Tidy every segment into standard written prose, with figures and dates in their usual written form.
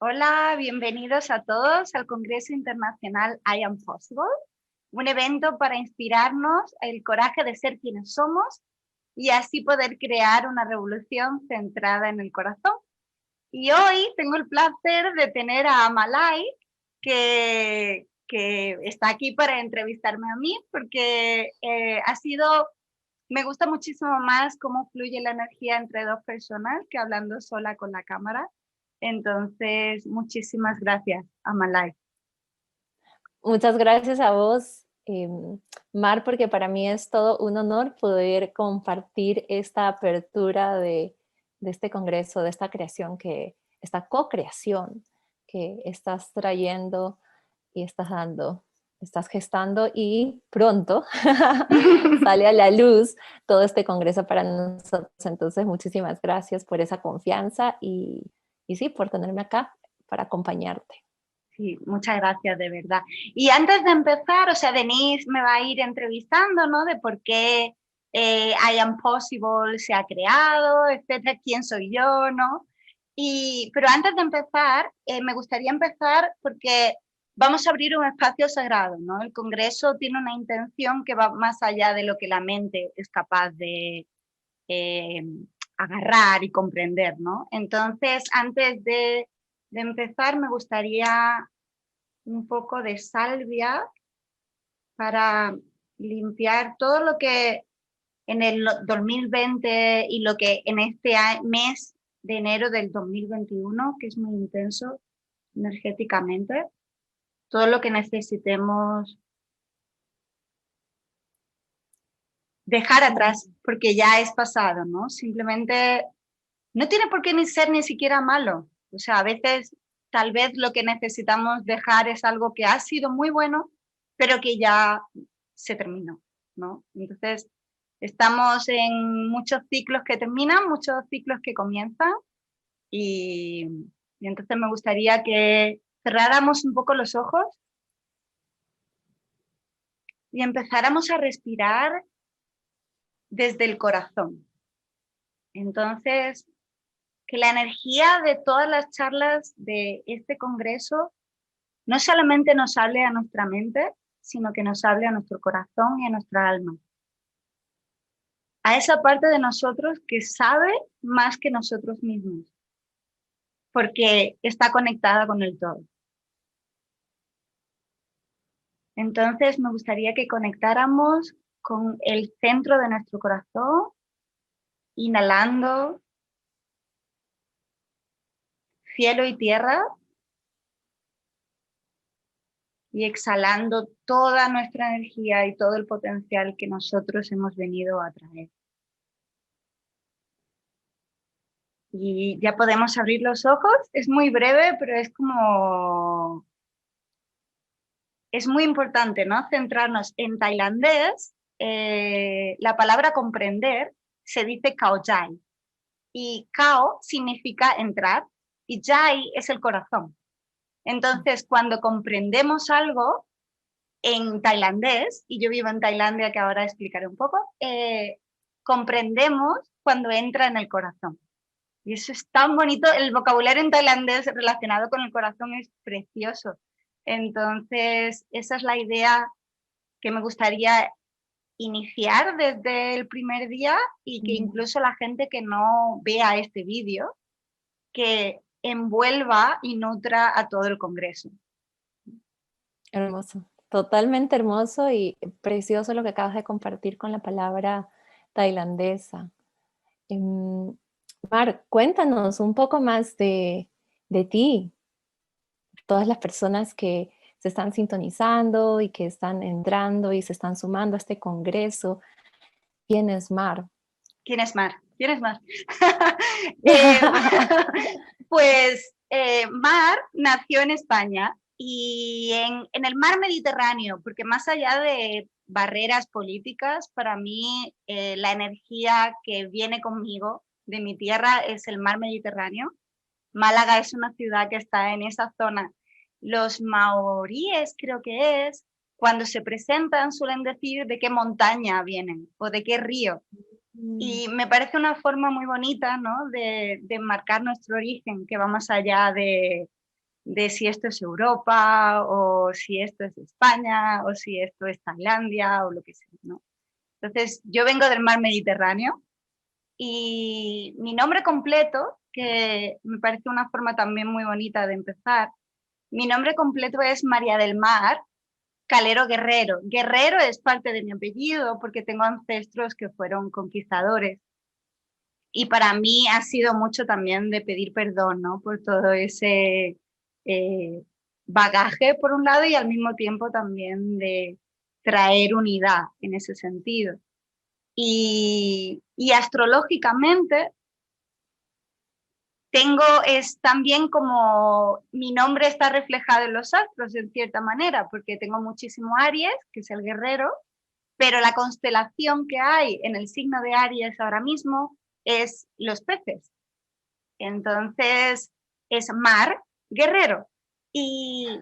Hola, bienvenidos a todos al Congreso Internacional I Am Possible, un evento para inspirarnos el coraje de ser quienes somos y así poder crear una revolución centrada en el corazón. Y hoy tengo el placer de tener a Amalai, que está aquí para entrevistarme a mí, porque me gusta muchísimo más cómo fluye la energía entre dos personas que hablando sola con la cámara. Entonces, muchísimas gracias, Amalai. Muchas gracias a vos, Mar, porque para mí es todo un honor poder compartir esta apertura de este congreso, de esta creación, esta co-creación que estás trayendo y estás dando, estás gestando y pronto sale a la luz todo este congreso para nosotros. Entonces, muchísimas gracias por esa confianza y sí, por tenerme acá para acompañarte. Sí, muchas gracias, de verdad. Y antes de empezar, o sea, Denise me va a ir entrevistando, ¿no? De por qué I Am Possible se ha creado, etcétera, quién soy yo, ¿no? Pero antes de empezar, me gustaría empezar porque vamos a abrir un espacio sagrado, ¿no? El Congreso tiene una intención que va más allá de lo que la mente es capaz de eh, agarrar y comprender, ¿no? Entonces, antes de empezar, me gustaría un poco de salvia para limpiar todo lo que en el 2020 y lo que en este mes de enero del 2021, que es muy intenso energéticamente, todo lo que necesitemos dejar atrás, porque ya es pasado, ¿no? Simplemente no tiene por qué ni ser ni siquiera malo. O sea, a veces tal vez lo que necesitamos dejar es algo que ha sido muy bueno, pero que ya se terminó, ¿no? Entonces, estamos en muchos ciclos que terminan, muchos ciclos que comienzan y, y entonces me gustaría que cerráramos un poco los ojos y empezáramos a respirar desde el corazón. Entonces, que la energía de todas las charlas de este congreso no solamente nos hable a nuestra mente, sino que nos hable a nuestro corazón y a nuestra alma. A esa parte de nosotros que sabe más que nosotros mismos, porque está conectada con el todo. Entonces me gustaría que conectáramos con el centro de nuestro corazón, inhalando cielo y tierra y exhalando toda nuestra energía y todo el potencial que nosotros hemos venido a traer. Y ya podemos abrir los ojos. Es muy breve, pero es muy importante, ¿no? Centrarnos en tailandés. La palabra comprender se dice Khao Jai. Y Khao significa entrar y Jai es el corazón. Entonces, cuando comprendemos algo en tailandés, y yo vivo en Tailandia, que ahora explicaré un poco, comprendemos cuando entra en el corazón. Y eso es tan bonito, el vocabulario en tailandés relacionado con el corazón es precioso. Entonces, esa es la idea que me gustaría iniciar desde el primer día y que incluso la gente que no vea este vídeo, que envuelva y nutra a todo el congreso. Hermoso, totalmente hermoso y precioso lo que acabas de compartir con la palabra tailandesa. Mar, cuéntanos un poco más de ti, todas las personas que se están sintonizando y que están entrando y se están sumando a este congreso. ¿Quién es Mar? ¿Quién es Mar? ¿Quién es Mar? eh, Mar nació en España y en el mar Mediterráneo, porque más allá de barreras políticas, para mí la energía que viene conmigo de mi tierra es el mar Mediterráneo. Málaga es una ciudad que está en esa zona. Los maoríes, creo que es, cuando se presentan suelen decir de qué montaña vienen o de qué río. Y me parece una forma muy bonita, ¿no? de marcar nuestro origen, que va más allá de si esto es Europa o si esto es España o si esto es Tailandia o lo que sea, ¿no? Entonces, yo vengo del mar Mediterráneo y mi nombre completo, que me parece una forma también muy bonita de empezar, mi nombre completo es María del Mar Calero Guerrero. Guerrero es parte de mi apellido porque tengo ancestros que fueron conquistadores. Y para mí ha sido mucho también de pedir perdón, ¿no? Por todo ese eh, bagaje, por un lado, y al mismo tiempo también de traer unidad en ese sentido. Y astrológicamente tengo, es también como mi nombre está reflejado en los astros, en cierta manera, porque tengo muchísimo Aries, que es el guerrero, pero la constelación que hay en el signo de Aries ahora mismo es los peces. Entonces, es mar, guerrero. Y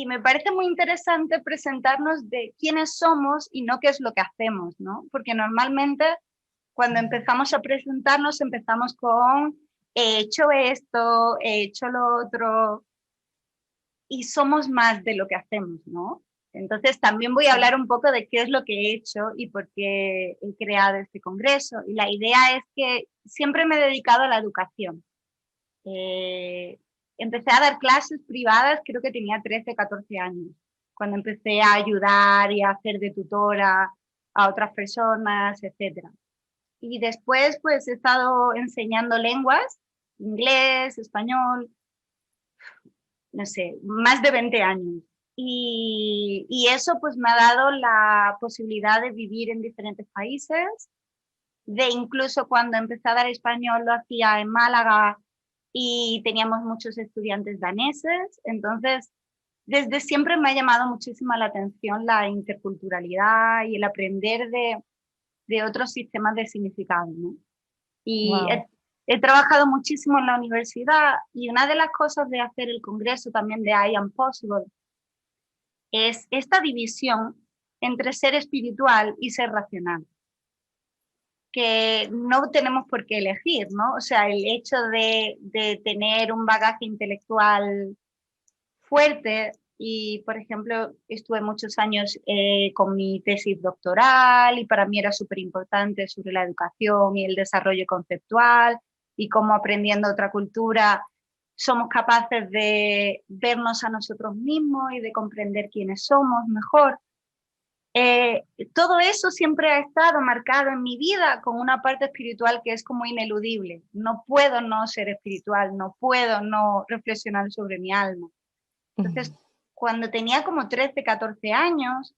me parece muy interesante presentarnos de quiénes somos y no qué es lo que hacemos, ¿no? Porque normalmente cuando empezamos a presentarnos empezamos con he hecho esto, he hecho lo otro, y somos más de lo que hacemos, ¿no? Entonces también voy a hablar un poco de qué es lo que he hecho y por qué he creado este congreso. Y la idea es que siempre me he dedicado a la educación. Eh, Empecé a dar clases privadas, creo que tenía 13, 14 años, cuando empecé a ayudar y a hacer de tutora a otras personas, etcétera. Y después pues he estado enseñando lenguas, inglés, español, no sé, más de 20 años. Y eso pues me ha dado la posibilidad de vivir en diferentes países, de incluso cuando empecé a dar español lo hacía en Málaga y teníamos muchos estudiantes daneses, entonces desde siempre me ha llamado muchísimo la atención la interculturalidad y el aprender de otros sistemas de significado, ¿no? Y Wow. he trabajado muchísimo en la universidad y una de las cosas de hacer el congreso también de I Am Possible es esta división entre ser espiritual y ser racional, que no tenemos por qué elegir, ¿no? O sea, el hecho de tener un bagaje intelectual fuerte y, por ejemplo, estuve muchos años con mi tesis doctoral y para mí era súper importante sobre la educación y el desarrollo conceptual y cómo aprendiendo otra cultura somos capaces de vernos a nosotros mismos y de comprender quiénes somos mejor. Eh, Todo eso siempre ha estado marcado en mi vida con una parte espiritual que es como ineludible. No puedo no ser espiritual, no puedo no reflexionar sobre mi alma. Entonces, cuando tenía como 13, 14 años,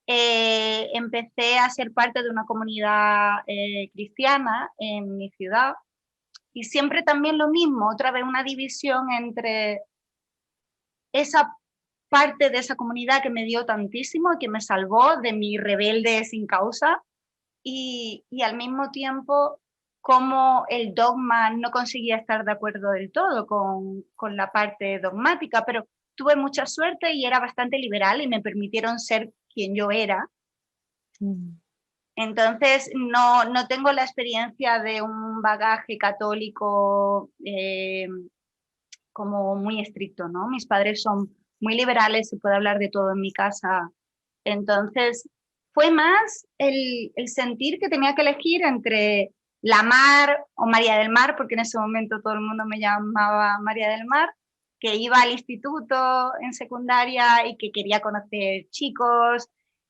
empecé a ser parte de una comunidad cristiana en mi ciudad y siempre también lo mismo, otra vez una división entre esa parte de esa comunidad que me dio tantísimo y que me salvó de mi rebelde sin causa y al mismo tiempo como el dogma no conseguía estar de acuerdo del todo con la parte dogmática, pero tuve mucha suerte y era bastante liberal y me permitieron ser quien yo era. Entonces, no tengo la experiencia de un bagaje católico como muy estricto, ¿no? Mis padres son muy liberales, se puede hablar de todo en mi casa. Entonces, fue más el sentir que tenía que elegir entre la Mar o María del Mar, porque en ese momento todo el mundo me llamaba María del Mar, que iba al instituto en secundaria y que quería conocer chicos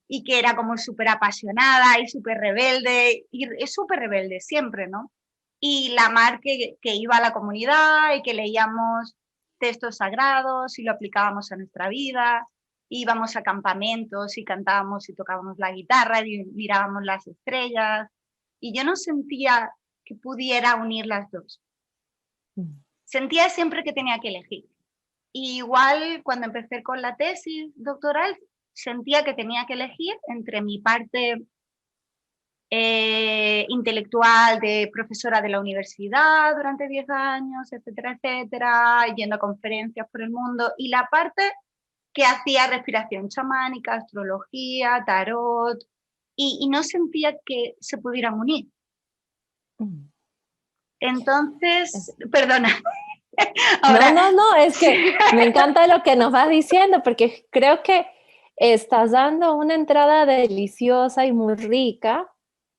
y que era como súper apasionada y súper rebelde, y es súper rebelde siempre, ¿no? Y la Mar que iba a la comunidad y que leíamos textos sagrados y lo aplicábamos a nuestra vida, íbamos a campamentos y cantábamos y tocábamos la guitarra y mirábamos las estrellas y yo no sentía que pudiera unir las dos. Sentía siempre que tenía que elegir. Y igual cuando empecé con la tesis doctoral, sentía que tenía que elegir entre mi parte intelectual de profesora de la universidad durante 10 años, etcétera, etcétera, yendo a conferencias por el mundo, y la parte que hacía respiración chamánica, astrología, tarot, y no sentía que se pudieran unir. Entonces, perdona. Ahora, No, es que me encanta lo que nos vas diciendo, porque creo que estás dando una entrada deliciosa y muy rica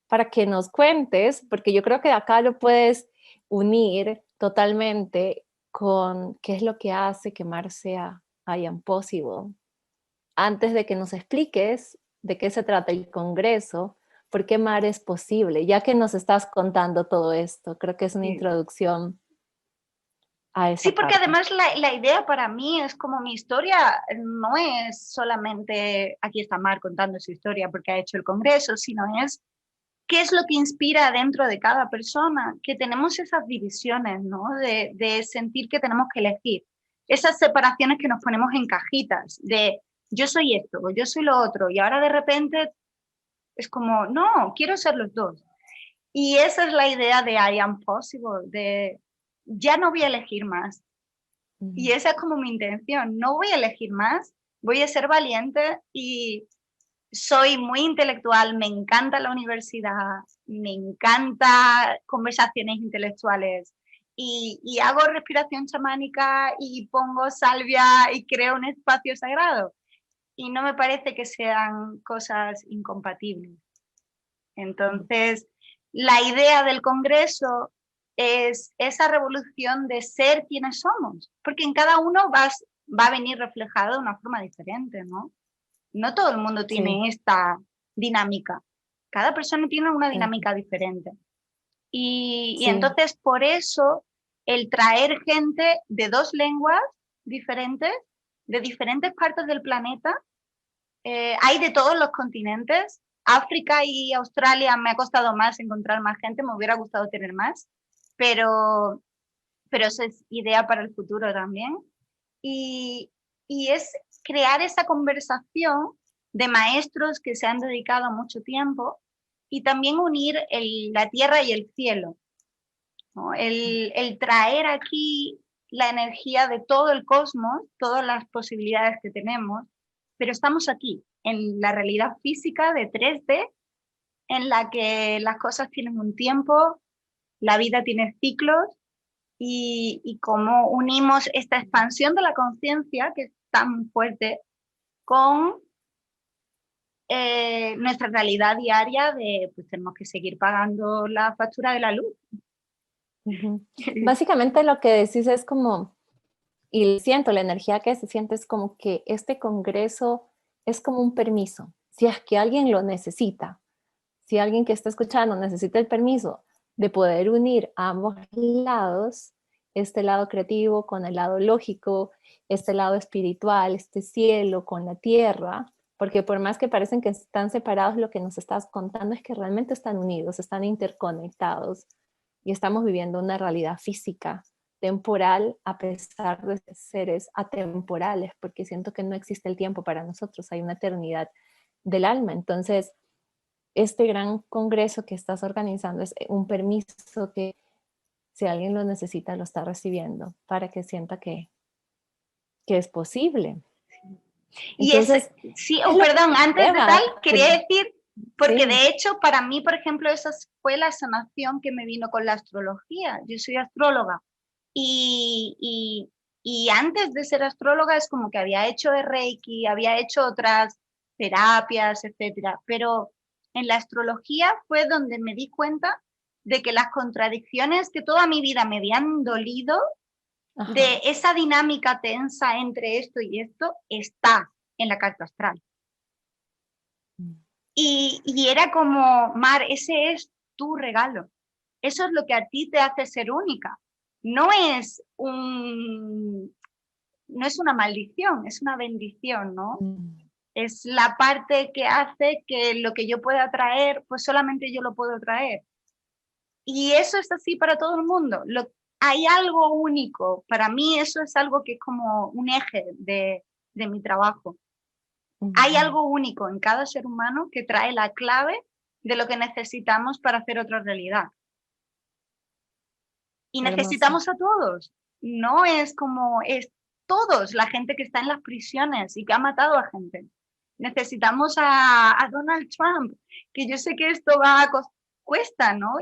para que nos cuentes, porque yo creo que acá lo puedes unir totalmente con qué es lo que hace que Mar sea I Am Possible. Antes de que nos expliques de qué se trata el Congreso, por qué Mar es posible, ya que nos estás contando todo esto, creo que es una sí. introducción a Sí, esa porque parte. además la idea para mí es como mi historia no es solamente aquí está Mar contando su historia porque ha hecho el congreso, sino es qué es lo que inspira dentro de cada persona, que tenemos esas divisiones, ¿no? De sentir que tenemos que elegir, esas separaciones que nos ponemos en cajitas, de yo soy esto, o yo soy lo otro, y ahora de repente es como, no, quiero ser los dos. Y esa es la idea de I am possible, de ya no voy a elegir más. Y esa es como mi intención, no voy a elegir más, voy a ser valiente y soy muy intelectual, me encanta la universidad, me encanta conversaciones intelectuales y hago respiración chamánica y pongo salvia y creo un espacio sagrado. Y no me parece que sean cosas incompatibles. Entonces, la idea del Congreso es esa revolución de ser quienes somos, porque en cada uno va a venir reflejado de una forma diferente, ¿no? No todo el mundo Sí, tiene esta dinámica. Cada persona tiene una cierto. dinámica diferente. Y Sí, entonces, por eso, el traer gente de dos lenguas diferentes, de diferentes partes del planeta, hay de todos los continentes. África y Australia me ha costado más encontrar más gente, me hubiera gustado tener más, pero, pero eso es idea para el futuro también. Y, y es crear esa conversación de maestros que se han dedicado mucho tiempo y también unir la tierra y el cielo, ¿no? El traer aquí la energía de todo el cosmos, todas las posibilidades que tenemos, pero estamos aquí, en la realidad física de 3D, en la que las cosas tienen un tiempo, la vida tiene ciclos y cómo unimos esta expansión de la conciencia, que es tan fuerte, con nuestra realidad diaria de, pues tenemos que seguir pagando la factura de la luz. ujú. Básicamente lo que decís es como, y siento la energía que se siente es como que este congreso es como un permiso. Si es que alguien lo necesita, si alguien que está escuchando necesita el permiso de poder unir ambos lados, este lado creativo con el lado lógico, este lado espiritual, este cielo con la tierra, porque por más que parecen que están separados, lo que nos estás contando es que realmente están unidos, están interconectados y estamos viviendo una realidad física, temporal, a pesar de ser seres atemporales, porque siento que no existe el tiempo para nosotros, hay una eternidad del alma. Entonces, este gran congreso que estás organizando es un permiso que si alguien lo necesita, lo está recibiendo para que sienta que es posible. Y es, Entonces, sí, ¿qué es oh, lo que perdón, te antes de tal, lleva? quería decir, porque Sí. de hecho para mí, por ejemplo, esa fue la sanación que me vino con la astrología. Yo soy astróloga y, y, y antes de ser astróloga es como que había hecho de Reiki, había hecho otras terapias, etcétera, pero en la astrología fue donde me di cuenta de que las contradicciones que toda mi vida me habían dolido Ajá. de esa dinámica tensa entre esto y esto está en la carta astral. Y era como, Mar, ese es tu regalo. Eso es lo que a ti te hace ser única. No es no es una maldición, es una bendición, ¿no? Mm. Es la parte que hace que lo que yo pueda traer, pues solamente yo lo puedo traer. Y eso es así para todo el mundo. Hay algo único. Para mí eso es algo que es como un eje de mi trabajo. Hay Ujú. algo único en cada ser humano que trae la clave de lo que necesitamos para hacer otra realidad. Y Hermoso. necesitamos a todos. No es como es todos, la gente que está en las prisiones y que ha matado a gente. Necesitamos a Donald Trump, que yo sé que esto cuesta, ¿no?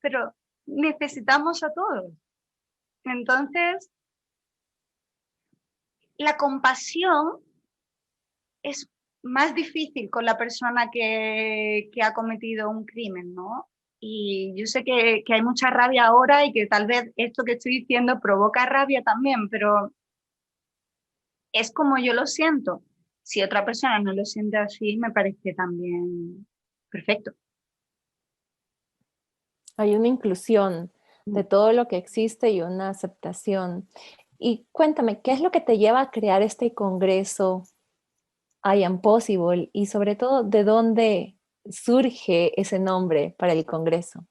Pero necesitamos a todos. Entonces, la compasión es más difícil con la persona que ha cometido un crimen, ¿no? Y yo sé que hay mucha rabia ahora y que tal vez esto que estoy diciendo provoca rabia también, pero es como yo lo siento. Si otra persona no lo siente así, me parece también perfecto. Hay una inclusión de todo lo que existe y una aceptación. Y cuéntame, ¿qué es lo que te lleva a crear este congreso I Am Possible? Y sobre todo, ¿de dónde surge ese nombre para el congreso?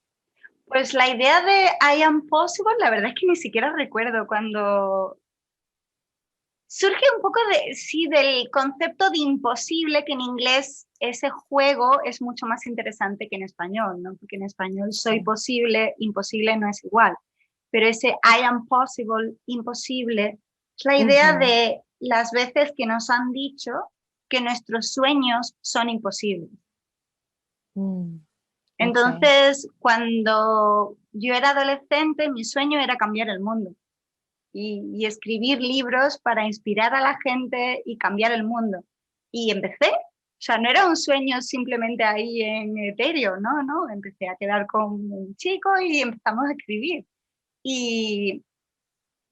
Pues la idea de I Am Possible, la verdad es que ni siquiera recuerdo cuando surge un poco de, sí, del concepto de imposible, que en inglés ese juego es mucho más interesante que en español, ¿no? Porque en español soy Sí. posible, imposible no es igual. Pero ese I am possible, imposible, es la idea Ujú. de las veces que nos han dicho que nuestros sueños son imposibles. Mm, ok. Entonces, cuando yo era adolescente, mi sueño era cambiar el mundo y escribir libros para inspirar a la gente y cambiar el mundo. Y empecé, o sea, no era un sueño simplemente ahí en etéreo, no, no, empecé a quedar con un chico y empezamos a escribir. Y,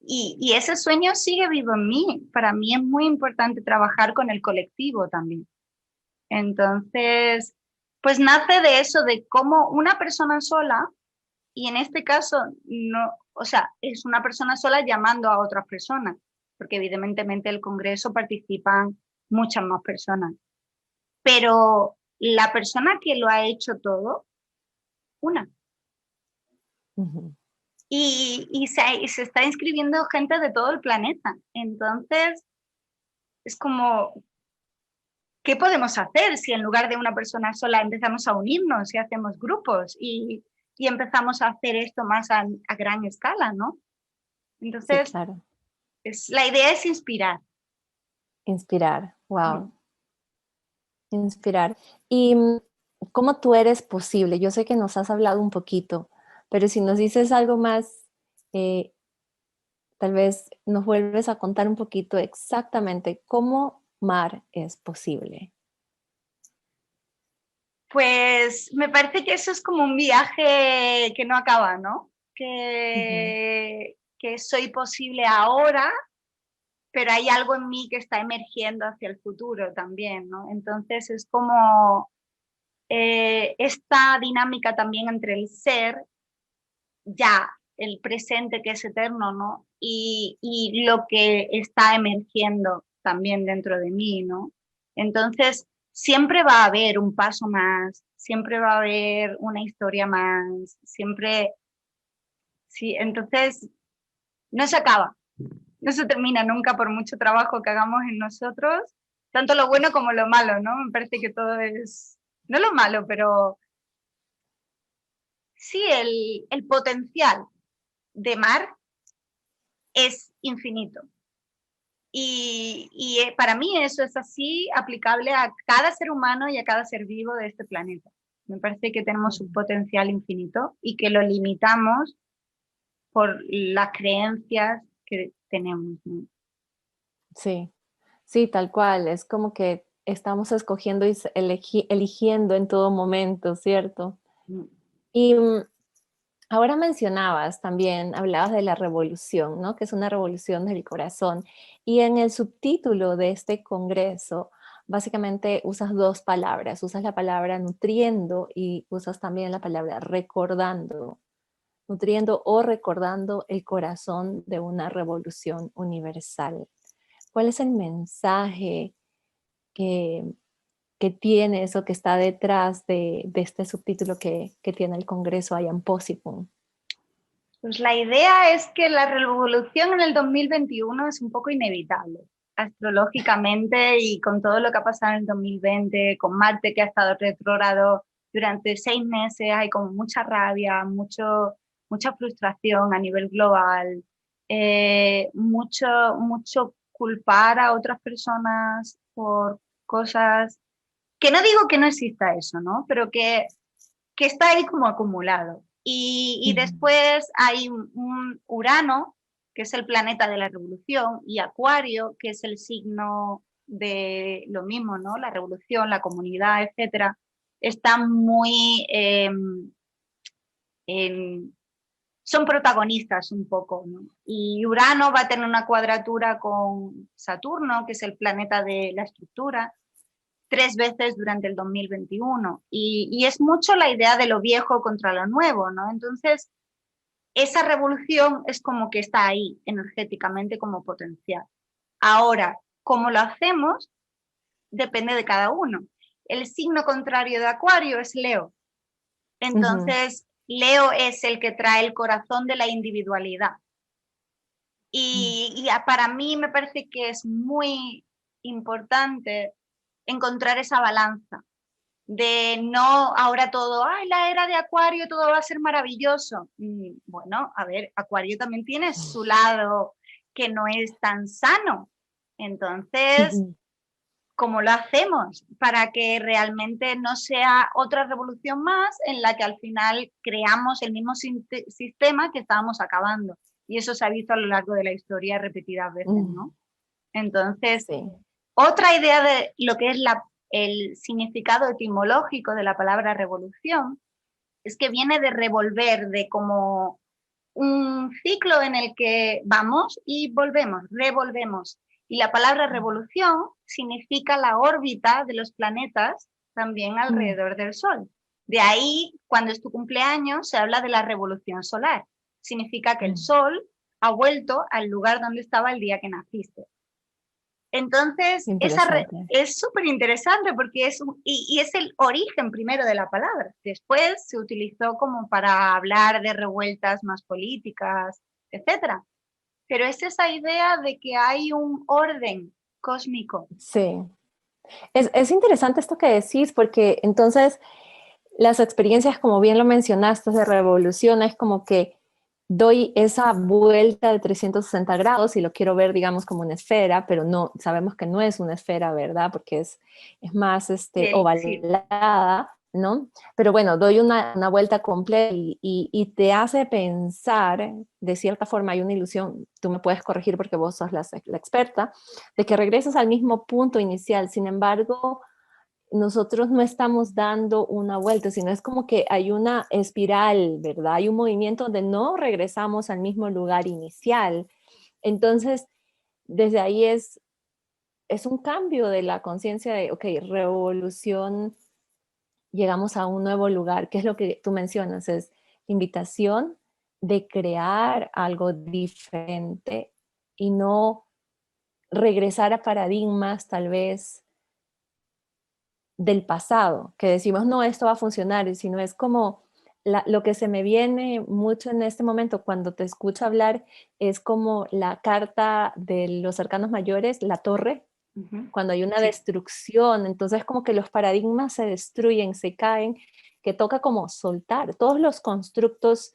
y ese sueño sigue vivo en mí. Para mí es muy importante trabajar con el colectivo también. Entonces, pues nace de eso, de cómo una persona sola, y en este caso no, o sea, es una persona sola llamando a otras personas, porque evidentemente el Congreso participan muchas más personas, pero la persona que lo ha hecho todo, una. Ujú. Y se está inscribiendo gente de todo el planeta. Entonces, es como, ¿qué podemos hacer si en lugar de una persona sola empezamos a unirnos y hacemos grupos y empezamos a hacer esto más a gran escala, ¿no? Sí, Entonces, claro. la idea es inspirar. Inspirar. Mm. Wow. Inspirar. ¿Y cómo tú eres posible? Yo sé que nos has hablado un poquito, pero si nos dices algo más, eh, tal vez nos vuelves a contar un poquito exactamente cómo Mar es posible. Pues me parece que eso es como un viaje que no acaba, ¿no? Ujú. Que soy posible ahora, pero hay algo en mí que está emergiendo hacia el futuro también, ¿no? Entonces es como esta dinámica también entre el ser, ya, el presente que es eterno, ¿no? Y lo que está emergiendo también dentro de mí, ¿no? Entonces, siempre va a haber un paso más, siempre va a haber una historia más, siempre, sí, entonces no se acaba, no se termina nunca por mucho trabajo que hagamos en nosotros, tanto lo bueno como lo malo, ¿no? Me parece que todo es, no lo malo, pero sí el potencial de Mar es infinito. Para mí eso es así aplicable a cada ser humano y a cada ser vivo de este planeta. Me parece que tenemos un Ujú. potencial infinito y que lo limitamos por las creencias que tenemos, ¿no? Sí, sí, tal cual. Es como que estamos escogiendo y eligiendo en todo momento, ¿cierto? Mm. Y ahora mencionabas también, hablabas de la revolución, ¿no? Que es una revolución del corazón. Y en el subtítulo de este congreso, básicamente usas dos palabras. Usas la palabra nutriendo y usas también la palabra recordando. Nutriendo o recordando el corazón de una revolución universal. ¿Cuál es el mensaje que, que tienes o que está detrás de este subtítulo que tiene el congreso I Am Possible? Pues la idea es que la revolución en el 2021 es un poco inevitable, astrológicamente y con todo lo que ha pasado en el 2020, con Marte que ha estado retrógrado durante 6 meses, hay como mucha rabia, mucha frustración a nivel global, mucho culpar a otras personas por cosas que no digo que no exista eso, ¿no? Pero que está ahí como acumulado. Y Ujú. después hay un Urano que es el planeta de la revolución, y Acuario, que es el signo de lo mismo, ¿no? La revolución, la comunidad, etcétera, están muy son protagonistas un poco, ¿no? Y Urano va a tener una cuadratura con Saturno, que es el planeta de la estructura, 3 veces durante el 2021. Y es mucho la idea de lo viejo contra lo nuevo, ¿no? Entonces, esa revolución es como que está ahí energéticamente como potencial. Ahora, cómo lo hacemos depende de cada uno. El signo contrario de Acuario es Leo. Entonces, Leo es el que trae el corazón de la individualidad. Y para mí me parece que es muy importante encontrar esa balanza de no ahora todo, ay, la era de Acuario, todo va a ser maravilloso. Bueno, a ver, Acuario también tiene su lado que no es tan sano. Entonces, ¿cómo lo hacemos para que realmente no sea otra revolución más en la que al final creamos el mismo sistema que estábamos acabando? Y eso se ha visto a lo largo de la historia repetidas veces, ¿no? Entonces, Sí. otra idea de lo que es el significado etimológico de la palabra revolución es que viene de revolver, de como un ciclo en el que vamos y volvemos, revolvemos. Y la palabra revolución significa la órbita de los planetas también alrededor del Sol. De ahí, cuando es tu cumpleaños, se habla de la revolución solar. Significa que el Sol ha vuelto al lugar donde estaba el día que naciste. Entonces, es súper interesante porque y es el origen primero de la palabra. Después se utilizó como para hablar de revueltas más políticas, etc. Pero es esa idea de que hay un orden cósmico. Sí. Es interesante esto que decís, porque entonces las experiencias, como bien lo mencionaste, de revolución, es como que doy esa vuelta de 360 grados y lo quiero ver, digamos, como una esfera, pero no, sabemos que no es una esfera, ¿verdad? Porque es más ovalada, ¿no? Pero bueno, doy una vuelta completa y te hace pensar, de cierta forma hay una ilusión, tú me puedes corregir porque vos sos la experta, de que regresas al mismo punto inicial. Sin embargo, nosotros no estamos dando una vuelta, sino es como que hay una espiral, ¿verdad? Hay un movimiento donde no regresamos al mismo lugar inicial. Entonces, desde ahí es un cambio de la conciencia de, ok, revolución, llegamos a un nuevo lugar, que es lo que tú mencionas, es invitación de crear algo diferente y no regresar a paradigmas tal vez del pasado, que decimos, no, esto va a funcionar, sino es como lo que se me viene mucho en este momento cuando te escucho hablar, es como la carta de los arcanos mayores, la torre, cuando hay una destrucción, entonces como que los paradigmas se destruyen, se caen, que toca como soltar todos los constructos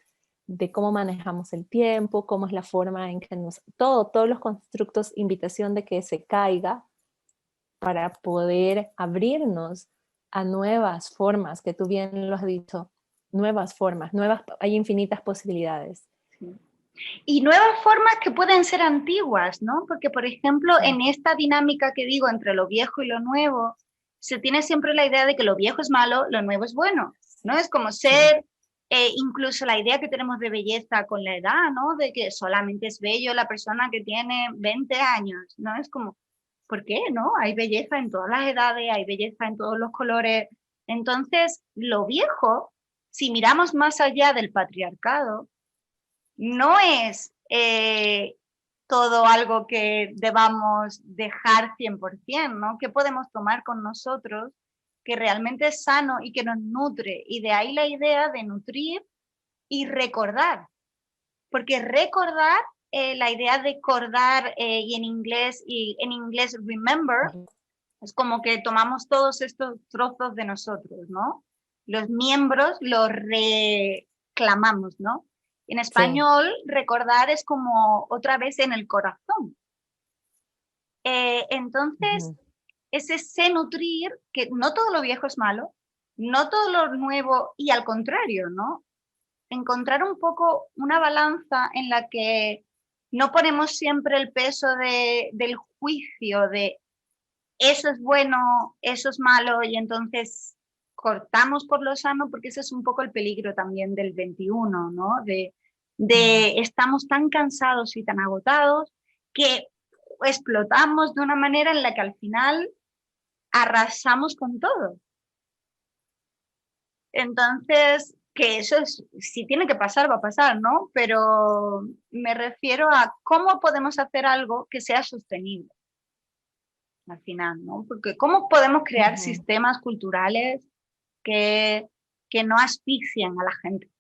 de cómo manejamos el tiempo, cómo es la forma en que todos los constructos, invitación de que se caiga para poder abrirnos a nuevas formas, que tú bien lo has dicho, nuevas formas, hay infinitas posibilidades. Y nuevas formas que pueden ser antiguas, ¿no? Porque, por ejemplo, en esta dinámica que digo entre lo viejo y lo nuevo, se tiene siempre la idea de que lo viejo es malo, lo nuevo es bueno, ¿no? Es como ser, incluso la idea que tenemos de belleza con la edad, ¿no? De que solamente es bello la persona que tiene 20 años, ¿no? Es como, ¿por qué, no? Hay belleza en todas las edades, hay belleza en todos los colores. Entonces, lo viejo, si miramos más allá del patriarcado, no es todo algo que debamos dejar 100%, ¿no? ¿Qué podemos tomar con nosotros que realmente es sano y que nos nutre? Y de ahí la idea de nutrir y recordar, porque recordar, la idea de acordar y en inglés remember, es como que tomamos todos estos trozos de nosotros, ¿no? Los miembros los reclamamos, ¿no? En español, recordar es como otra vez en el corazón. Entonces, es ese nutrir, que no todo lo viejo es malo, no todo lo nuevo, y al contrario, ¿no? Encontrar un poco una balanza en la que no ponemos siempre el peso del juicio de eso es bueno, eso es malo, y entonces cortamos por lo sano, porque ese es un poco el peligro también del 21, ¿no? De estamos tan cansados y tan agotados que explotamos de una manera en la que al final arrasamos con todo. Entonces, que eso es, si tiene que pasar, va a pasar, ¿no? Pero me refiero a cómo podemos hacer algo que sea sostenible al final, ¿no? Porque cómo podemos crear sistemas culturales que, que no asfixien a la gente.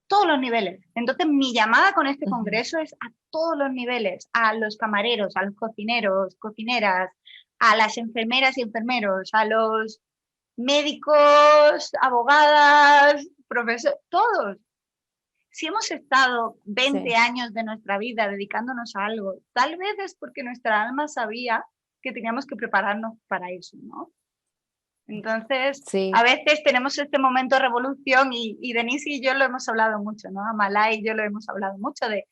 Todos los niveles. Entonces, mi llamada con este congreso es a todos los niveles, a los camareros, a los cocineros, cocineras, a las enfermeras y enfermeros, a los médicos, abogadas, profesores, todos. Si hemos estado 20 años de nuestra vida dedicándonos a algo, tal vez es porque nuestra alma sabía que teníamos que prepararnos para eso, ¿no? Entonces, a veces tenemos este momento de revolución y Denise y yo lo hemos hablado mucho, ¿no? Amalai y yo lo hemos hablado mucho de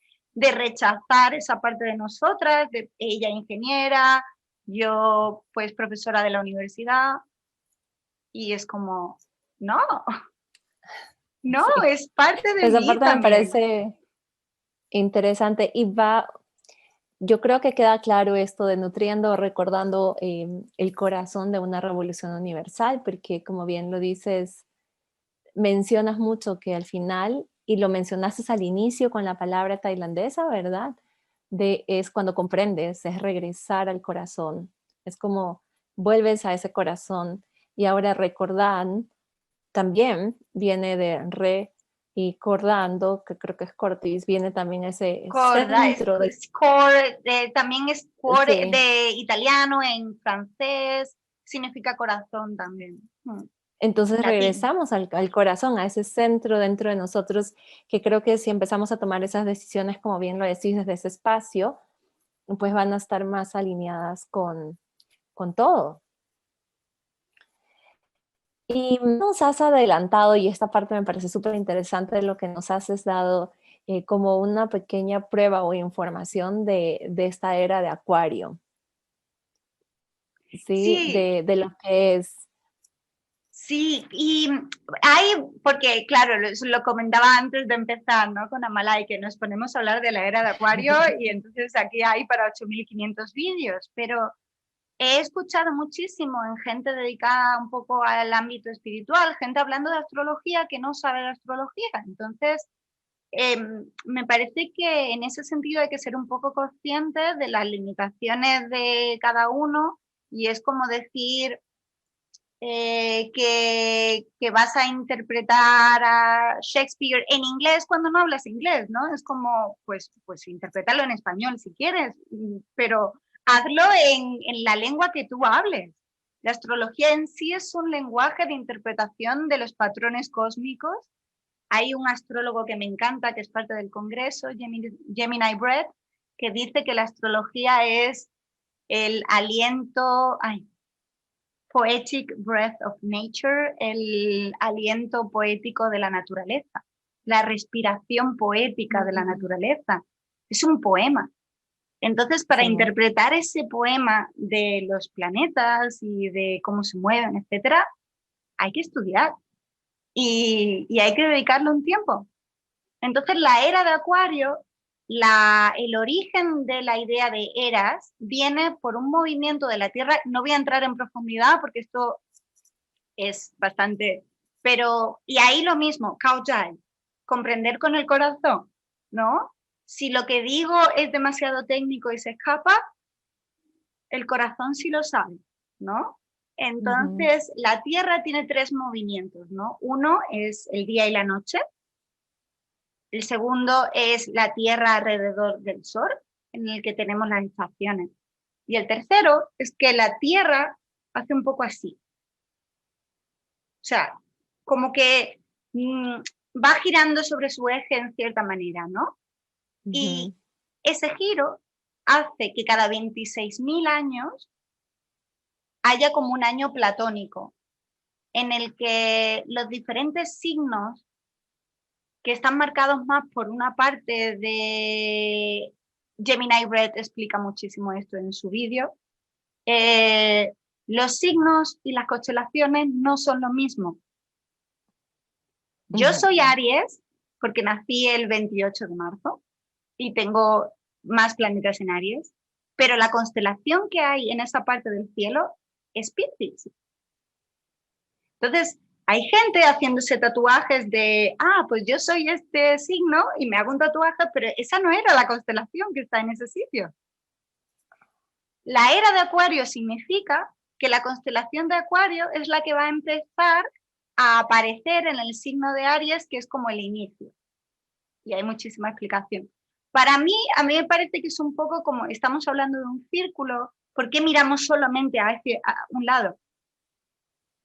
rechazar esa parte de nosotras, de ella ingeniera, yo pues profesora de la universidad, y es como, no, no, es parte de Esa mí parte me también. parece interesante y yo creo que queda claro esto de nutriendo, recordando el corazón de una revolución universal, porque como bien lo dices, mencionas mucho que al final, y lo mencionaste al inicio con la palabra tailandesa, ¿verdad? Es cuando comprendes, es regresar al corazón, es como vuelves a ese corazón y ahora recordar también viene de re y cordando, que creo que es cortis, viene también ese centro de... También es core Sí. de italiano, en francés, significa corazón también. Entonces Latín. regresamos al corazón, a ese centro dentro de nosotros, que creo que si empezamos a tomar esas decisiones, como bien lo decís, desde ese espacio, pues van a estar más alineadas con todo. Y nos has adelantado, y esta parte me parece súper interesante de lo que nos has dado como una pequeña prueba o información de esta era de Acuario, ¿sí? Sí, De lo que es. sí, y hay, porque claro, lo comentaba antes de empezar, ¿no? Con Amalai, que nos ponemos a hablar de la era de Acuario y entonces aquí hay para 8.500 vídeos, pero he escuchado muchísimo en gente dedicada un poco al ámbito espiritual, gente hablando de astrología que no sabe de astrología. Entonces, me parece que en ese sentido hay que ser un poco conscientes de las limitaciones de cada uno, y es como decir que vas a interpretar a Shakespeare en inglés cuando no hablas inglés, ¿no? Es como, pues interprétalo en español si quieres, pero hazlo en la lengua que tú hables. La astrología en sí es un lenguaje de interpretación de los patrones cósmicos. Hay un astrólogo que me encanta, que es parte del Congreso, Gemini Brett, que dice que la astrología es el aliento, poetic breath of nature, el aliento poético de la naturaleza, la respiración poética de la naturaleza. Es un poema. Entonces, para Sí. interpretar ese poema de los planetas y de cómo se mueven, etcétera, hay que estudiar y hay que dedicarle un tiempo. Entonces, la era de Acuario, el origen de la idea de eras viene por un movimiento de la Tierra. No voy a entrar en profundidad porque esto es bastante, pero, y ahí lo mismo, Kaujai, comprender con el corazón, ¿no? Si lo que digo es demasiado técnico y se escapa, el corazón sí lo sabe, ¿no? Entonces, la Tierra tiene tres movimientos, ¿no? Uno es el día y la noche, el segundo es la Tierra alrededor del Sol, en el que tenemos las estaciones. Y el tercero es que la Tierra hace un poco así. O sea, como que va girando sobre su eje en cierta manera, ¿no? Y ese giro hace que cada 26.000 años haya como un año platónico, en el que los diferentes signos que están marcados más por una parte de... Gemini Red explica muchísimo esto en su vídeo. Los signos y las constelaciones no son lo mismo. Yo soy Aries porque nací el 28 de marzo y tengo más planetas en Aries, pero la constelación que hay en esa parte del cielo es Piscis. Entonces, hay gente haciéndose tatuajes de, pues yo soy este signo y me hago un tatuaje, pero esa no era la constelación que está en ese sitio. La era de Acuario significa que la constelación de Acuario es la que va a empezar a aparecer en el signo de Aries, que es como el inicio. Y hay muchísima explicación. Para mí, a mí me parece que es un poco como, estamos hablando de un círculo, ¿por qué miramos solamente a un lado?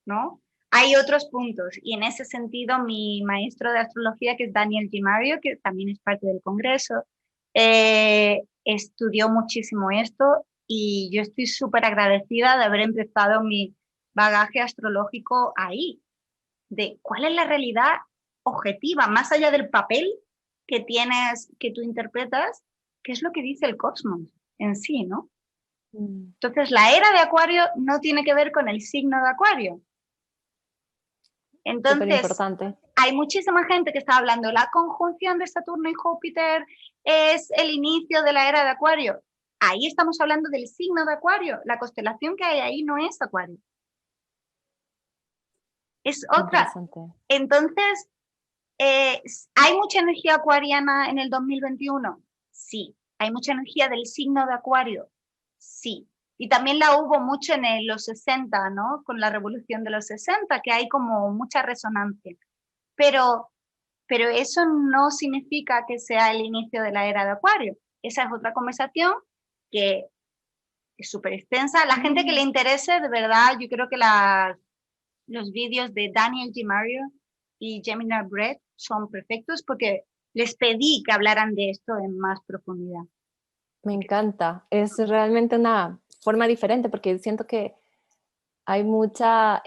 ¿No? Hay otros puntos y en ese sentido mi maestro de astrología, que es Daniel G. Mario, que también es parte del Congreso, estudió muchísimo esto y yo estoy súper agradecida de haber empezado mi bagaje astrológico ahí, de cuál es la realidad objetiva, más allá del papel que tienes, que tú interpretas, qué es lo que dice el cosmos en sí, ¿no? Entonces, la era de Acuario no tiene que ver con el signo de Acuario. Entonces, hay muchísima gente que está hablando, la conjunción de Saturno y Júpiter es el inicio de la era de Acuario. Ahí estamos hablando del signo de Acuario. La constelación que hay ahí no es Acuario. Es otra. Entonces, ¿hay mucha energía acuariana en el 2021? Sí. ¿Hay mucha energía del signo de Acuario? Sí. Y también la hubo mucho en los 60, ¿no? Con la revolución de los 60, que hay como mucha resonancia. Pero eso no significa que sea el inicio de la era de Acuario. Esa es otra conversación que es súper extensa. La gente que le interese, de verdad, yo creo que los vídeos de Daniel G. Mario y Gemini Red son perfectos porque les pedí que hablaran de esto en más profundidad. Me encanta. Es realmente una forma diferente porque siento que hay mucha...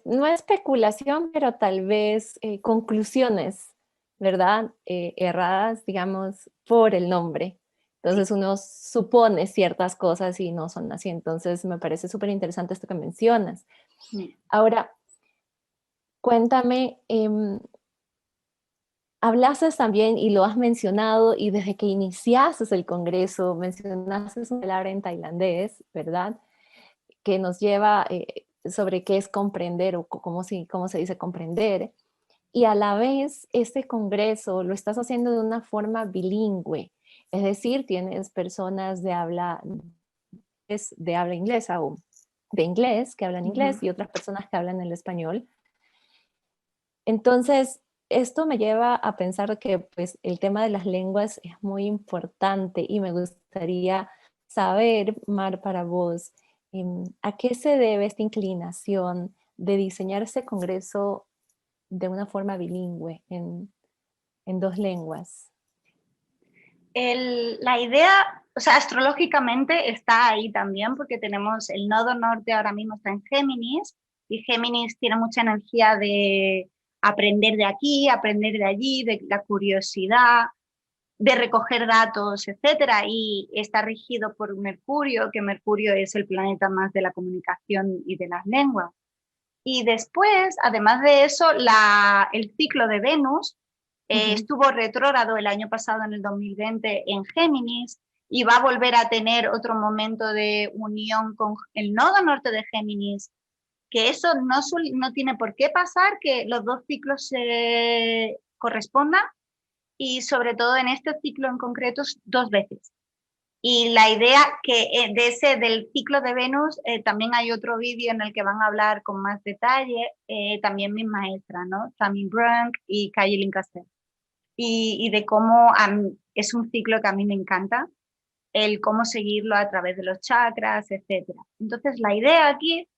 no especulación, pero tal vez conclusiones, ¿verdad? Erradas, digamos, por el nombre. Entonces uno supone ciertas cosas y no son así. Entonces me parece súper interesante esto que mencionas. Ahora, cuéntame, hablaste también y lo has mencionado y desde que iniciaste el Congreso mencionaste una palabra en tailandés, ¿verdad? Que nos lleva sobre qué es comprender o cómo se dice comprender. Y a la vez, este congreso lo estás haciendo de una forma bilingüe, es decir, tienes personas de habla inglesa o de inglés que hablan inglés y otras personas que hablan el español. Entonces, esto me lleva a pensar que pues, el tema de las lenguas es muy importante y me gustaría saber, Mar, para vos, ¿a qué se debe esta inclinación de diseñar este congreso de una forma bilingüe en dos lenguas? La idea, o sea, astrológicamente está ahí también porque tenemos el nodo norte ahora mismo está en Géminis y Géminis tiene mucha energía de aprender de aquí, aprender de allí, de la curiosidad, de recoger datos, etcétera, y está regido por Mercurio, que Mercurio es el planeta más de la comunicación y de las lenguas. Y después, además de eso, el ciclo de Venus estuvo retrógrado el año pasado, en el 2020, en Géminis, y va a volver a tener otro momento de unión con el nodo norte de Géminis, que eso no tiene por qué pasar, que los dos ciclos se correspondan, y sobre todo en este ciclo en concreto 2 veces. Y la idea que del ciclo de Venus, también hay otro vídeo en el que van a hablar con más detalle, también mis maestras, ¿no? Tammy Brunk y Kailin Castell. Y de cómo es un ciclo que a mí me encanta, el cómo seguirlo a través de los chakras, etc. Entonces, la idea aquí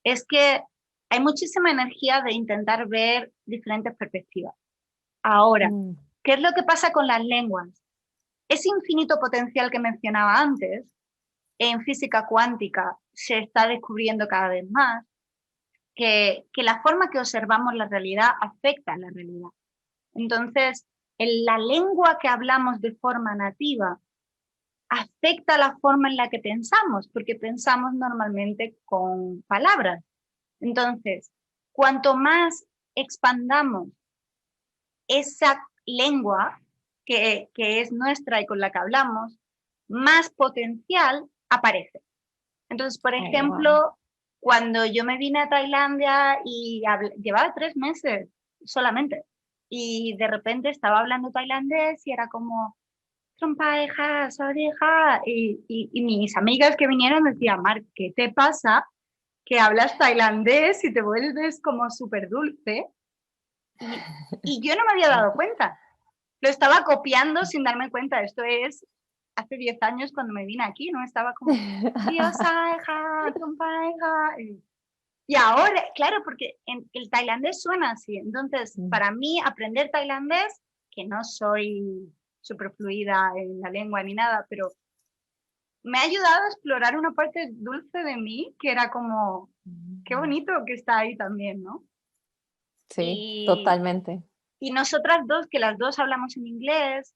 es que hay muchísima energía de intentar ver diferentes perspectivas. Ahora, ¿qué es lo que pasa con las lenguas? Ese infinito potencial que mencionaba antes, en física cuántica se está descubriendo cada vez más, que la forma que observamos la realidad afecta a la realidad. Entonces, la lengua que hablamos de forma nativa afecta la forma en la que pensamos, porque pensamos normalmente con palabras. Entonces, cuanto más expandamos esa lengua que es nuestra y con la que hablamos, más potencial aparece. Entonces, por ejemplo, wow. cuando yo me vine a Tailandia y llevaba 3 meses solamente, y de repente estaba hablando tailandés y era como, trompaeja, sawadeja, y mis amigas que vinieron me decían, Mar, ¿qué te pasa? Que hablas tailandés y te vuelves como súper dulce. Y yo no me había dado cuenta. Lo estaba copiando sin darme cuenta. Esto es hace 10 años cuando me vine aquí, ¿no? Estaba como, Diosaeja, trompaeja. Y ahora, claro, porque el tailandés suena así. Entonces, para mí, aprender tailandés, que no soy súper fluida en la lengua ni nada, pero me ha ayudado a explorar una parte dulce de mí que era como, qué bonito que está ahí también, ¿no? Sí, Y, totalmente. y nosotras dos, que las dos hablamos en inglés,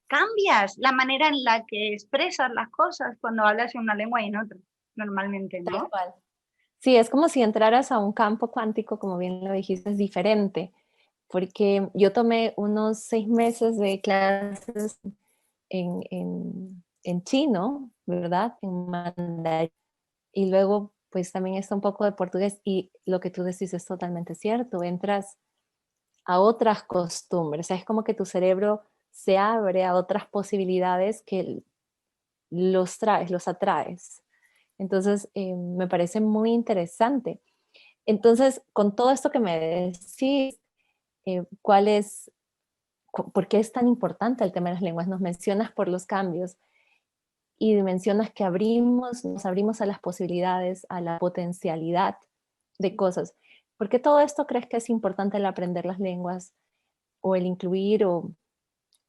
cambias la manera en la que expresas las cosas cuando hablas en una lengua y en otra, normalmente, Tal ¿no? cual. Sí, es como si entraras a un campo cuántico, como bien lo dijiste, es diferente, porque yo tomé unos 6 meses de clases en chino, ¿verdad? En mandarín. Y luego, pues también está un poco de portugués y lo que tú decís es totalmente cierto, entras a otras costumbres, o sea, es como que tu cerebro se abre a otras posibilidades que los traes, los atraes. Entonces, me parece muy interesante. Entonces, con todo esto que me decís, ¿cuál es, por qué es tan importante el tema de las lenguas? Nos mencionas por los cambios y mencionas que nos abrimos a las posibilidades, a la potencialidad de cosas. ¿Por qué todo esto crees que es importante el aprender las lenguas o el incluir o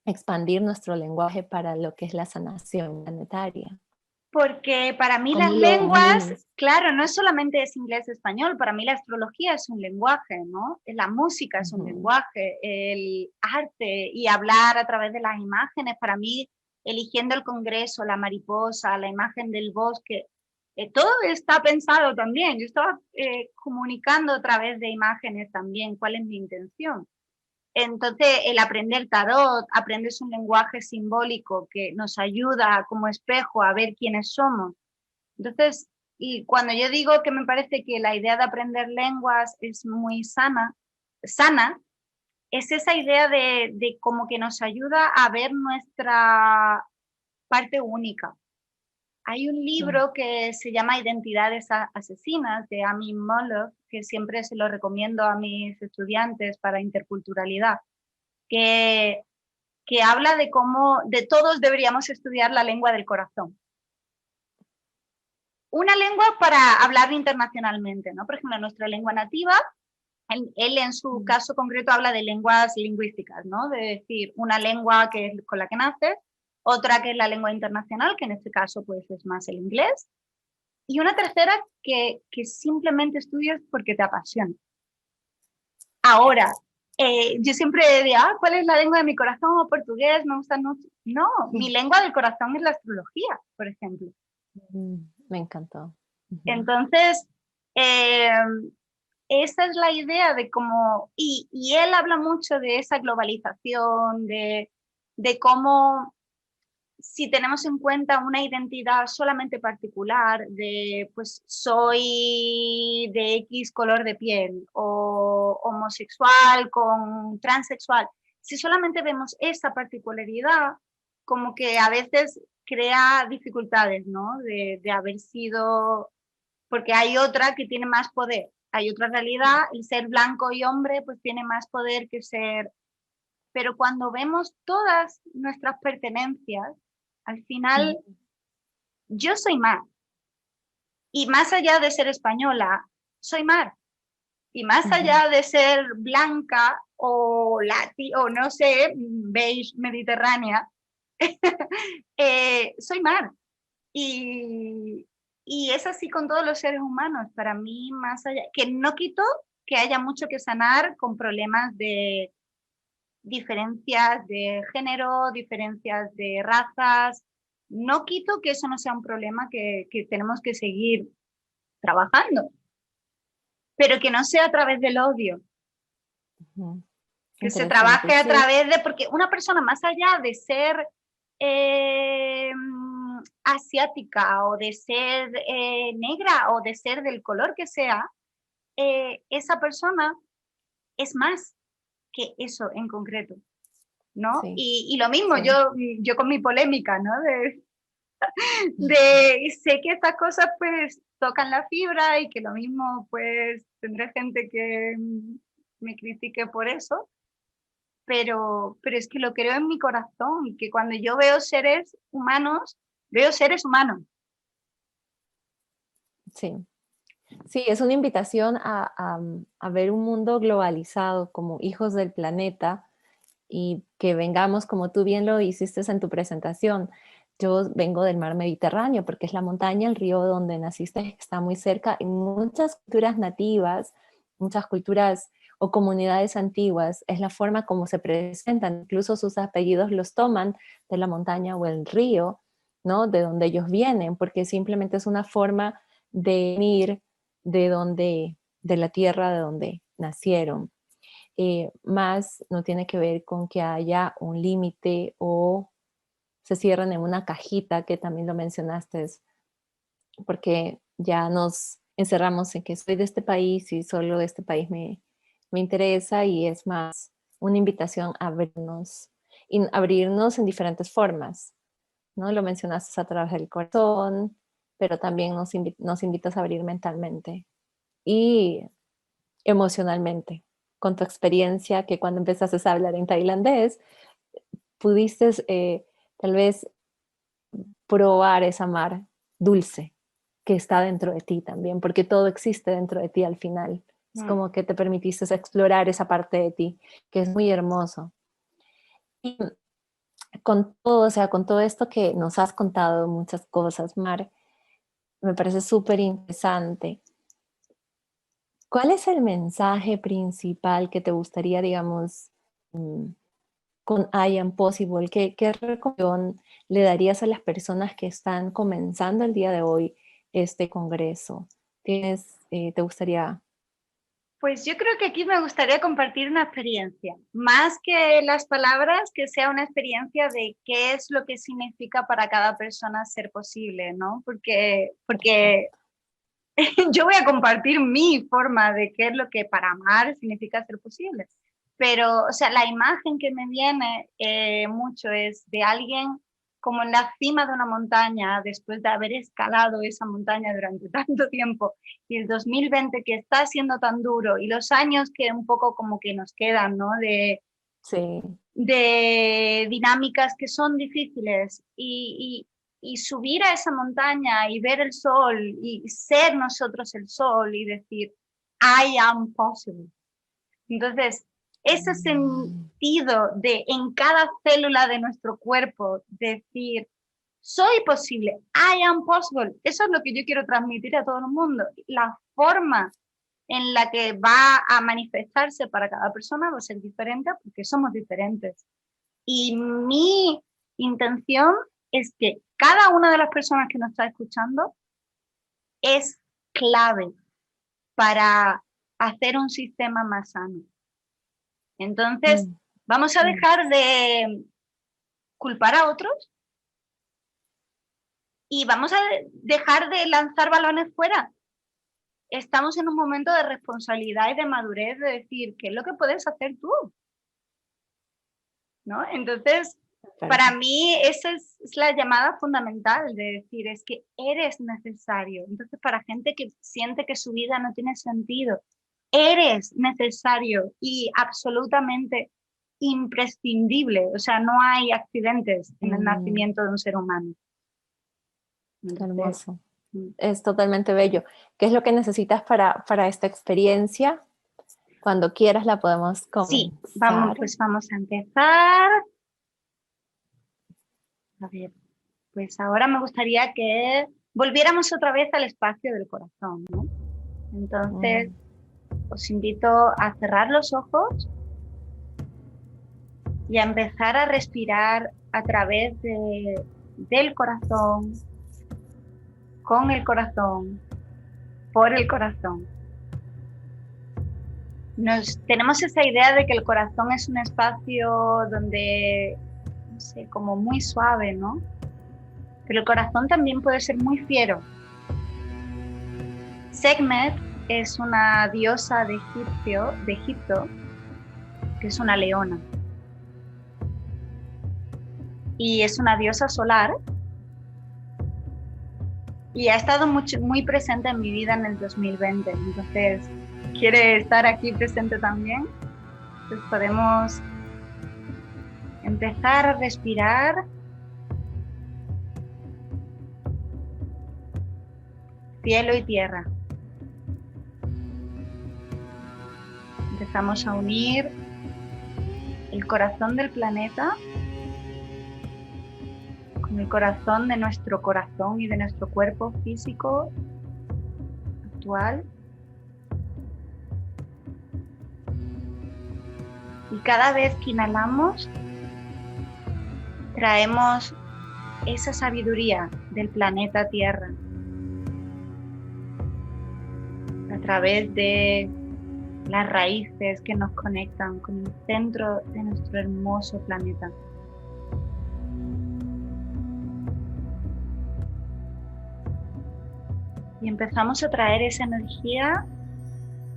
expandir nuestro lenguaje para lo que es la sanación planetaria? Porque para mí las ¿Cómo lo lenguas, unes? claro, no solamente es inglés-español, para mí la astrología es un lenguaje, ¿no? La música es un Ujú. lenguaje, el arte y hablar a través de las imágenes, para mí, eligiendo el congreso, la mariposa, la imagen del bosque, todo está pensado también. Yo estaba comunicando a través de imágenes también cuál es mi intención. Entonces, el aprender tarot, aprendes un lenguaje simbólico que nos ayuda como espejo a ver quiénes somos. Entonces, y cuando yo digo que me parece que la idea de aprender lenguas es muy sana, es esa idea de como que nos ayuda a ver nuestra parte única. Hay un Mm. libro que se llama Identidades Asesinas de Amy Moller, que siempre se lo recomiendo a mis estudiantes para interculturalidad, que que habla de cómo de todos deberíamos estudiar la lengua del corazón. Una lengua para hablar internacionalmente, ¿no? Por ejemplo, nuestra lengua nativa, él en su Mm. caso concreto habla de lenguas lingüísticas, ¿no? De decir, una lengua que es con la que naces, otra que es la lengua internacional, que en este caso pues es más el inglés, y una tercera que simplemente estudias porque te apasiona. Ahora, yo siempre digo, ¿cuál es la lengua de mi corazón? O portugués, me gusta mucho. No, mi lengua del corazón es la astrología, por ejemplo. Me encantó. Ujú. Entonces, eh, esa es la idea de cómo, y él habla mucho de esa globalización, de cómo si tenemos en cuenta una identidad solamente particular de, pues, soy de X color de piel o homosexual con transexual, si solamente vemos esa particularidad, como que a veces crea dificultades, ¿no? De haber sido, porque hay otra que tiene más poder, hay otra realidad, el ser blanco y hombre pues tiene más poder que ser, pero cuando vemos todas nuestras pertenencias, al final yo soy Mar. Y más allá de ser española, soy Mar. Y más Ujú. allá de ser blanca o o no sé, beige mediterránea, soy Mar. Y, Y es así con todos los seres humanos. Para mí, más allá, que no quito que haya mucho que sanar con problemas de diferencias de género, diferencias de razas. No quito que eso no sea un problema que tenemos que seguir trabajando, pero que no sea a través del odio, que se Interesante, trabaje a sí. través de, porque una persona más allá de ser eh, asiática o de ser negra o de ser del color que sea, esa persona es más que eso en concreto, ¿no? Sí, Y lo mismo, sí. yo con mi polémica, ¿no? De sé que estas cosas pues tocan la fibra y que lo mismo pues tendré gente que me critique por eso, pero es que lo creo en mi corazón y que cuando yo veo seres humanos, veo seres humanos. Sí. Sí, es una invitación a ver un mundo globalizado como hijos del planeta y que vengamos, como tú bien lo hiciste en tu presentación. Yo vengo del mar Mediterráneo porque es la montaña, el río donde naciste que está muy cerca y muchas culturas nativas, muchas culturas o comunidades antiguas, es la forma como se presentan, incluso sus apellidos los toman de la montaña o el río, ¿no? De donde ellos vienen, porque simplemente es una forma de venir de la tierra de donde nacieron. Más no tiene que ver con que haya un límite o se cierran en una cajita, que también lo mencionaste, porque ya nos encerramos en que soy de este país y solo este país me interesa y es más una invitación a abrirnos, y abrirnos en diferentes formas, ¿no? Lo mencionaste a través del corazón, pero también nos invitas a abrir mentalmente y emocionalmente, con tu experiencia que cuando empezaste a hablar en tailandés, pudiste tal vez probar esa mar dulce que está dentro de ti también, porque todo existe dentro de ti al final. Es Mm. como que te permitiste explorar esa parte de ti, que es muy hermoso. Y con todo, o sea, con todo esto que nos has contado, muchas cosas, Mar, me parece súper interesante. ¿Cuál es el mensaje principal que te gustaría, digamos, mm, con I Am Possible? ¿Qué recomendación le darías a las personas que están comenzando el día de hoy este congreso? ¿Te gustaría? Pues yo creo que aquí me gustaría compartir una experiencia, más que las palabras, que sea una experiencia de qué es lo que significa para cada persona ser posible, ¿no? Porque Perfecto. yo voy a compartir mi forma de qué es lo que para amar significa ser posible. Pero, o sea, la imagen que me viene mucho es de alguien como en la cima de una montaña, después de haber escalado esa montaña durante tanto tiempo, y el 2020 que está siendo tan duro, y los años que un poco como que nos quedan, ¿no? Sí. De dinámicas que son difíciles y subir a esa montaña y ver el sol y ser nosotros el sol y decir, I am possible. Entonces, ese Mm, sentido de en cada célula de nuestro cuerpo decir, soy posible, I am possible, eso es lo que yo quiero transmitir a todo el mundo. La forma en la que va a manifestarse para cada persona va a ser diferente porque somos diferentes. Y mi intención es que cada una de las personas que nos está escuchando es clave para hacer un sistema más sano. Entonces, mm, vamos a mm. dejar de culpar a otros y vamos a dejar de lanzar balones fuera. Estamos en un momento de responsabilidad y de madurez de decir, ¿qué es lo que puedes hacer tú? ¿No? Entonces, para Perfecto. mí esa es la llamada fundamental de decir, es que eres necesario. Entonces, para gente que siente que su vida no tiene sentido, eres necesario y absolutamente imprescindible. O sea, no hay accidentes en el Mm, nacimiento de un ser humano. qué Entonces, hermoso. mm, Es totalmente bello. ¿Qué es lo que necesitas para esta experiencia? Cuando quieras la podemos sí, vamos, comenzar. pues vamos a empezar. A ver, pues ahora me gustaría que volviéramos otra vez al espacio del corazón, ¿no? Entonces, os invito a cerrar los ojos y a empezar a respirar a través del corazón, con el corazón, por el corazón. Tenemos esa idea de que el corazón es un espacio donde, no sé, como muy suave, ¿no? Pero el corazón también puede ser muy fiero. Sekhmet es una diosa de Egipto, que es una leona. Y es una diosa solar. Y ha estado muy presente en mi vida en el 2020. Entonces, ¿quiere estar aquí presente también? Pues podemos empezar a respirar. Cielo y tierra. Empezamos a unir el corazón del planeta con el corazón de nuestro corazón y de nuestro cuerpo físico actual. Y cada vez que inhalamos, traemos esa sabiduría del planeta Tierra a través de las raíces que nos conectan con el centro de nuestro hermoso planeta. Y empezamos a traer esa energía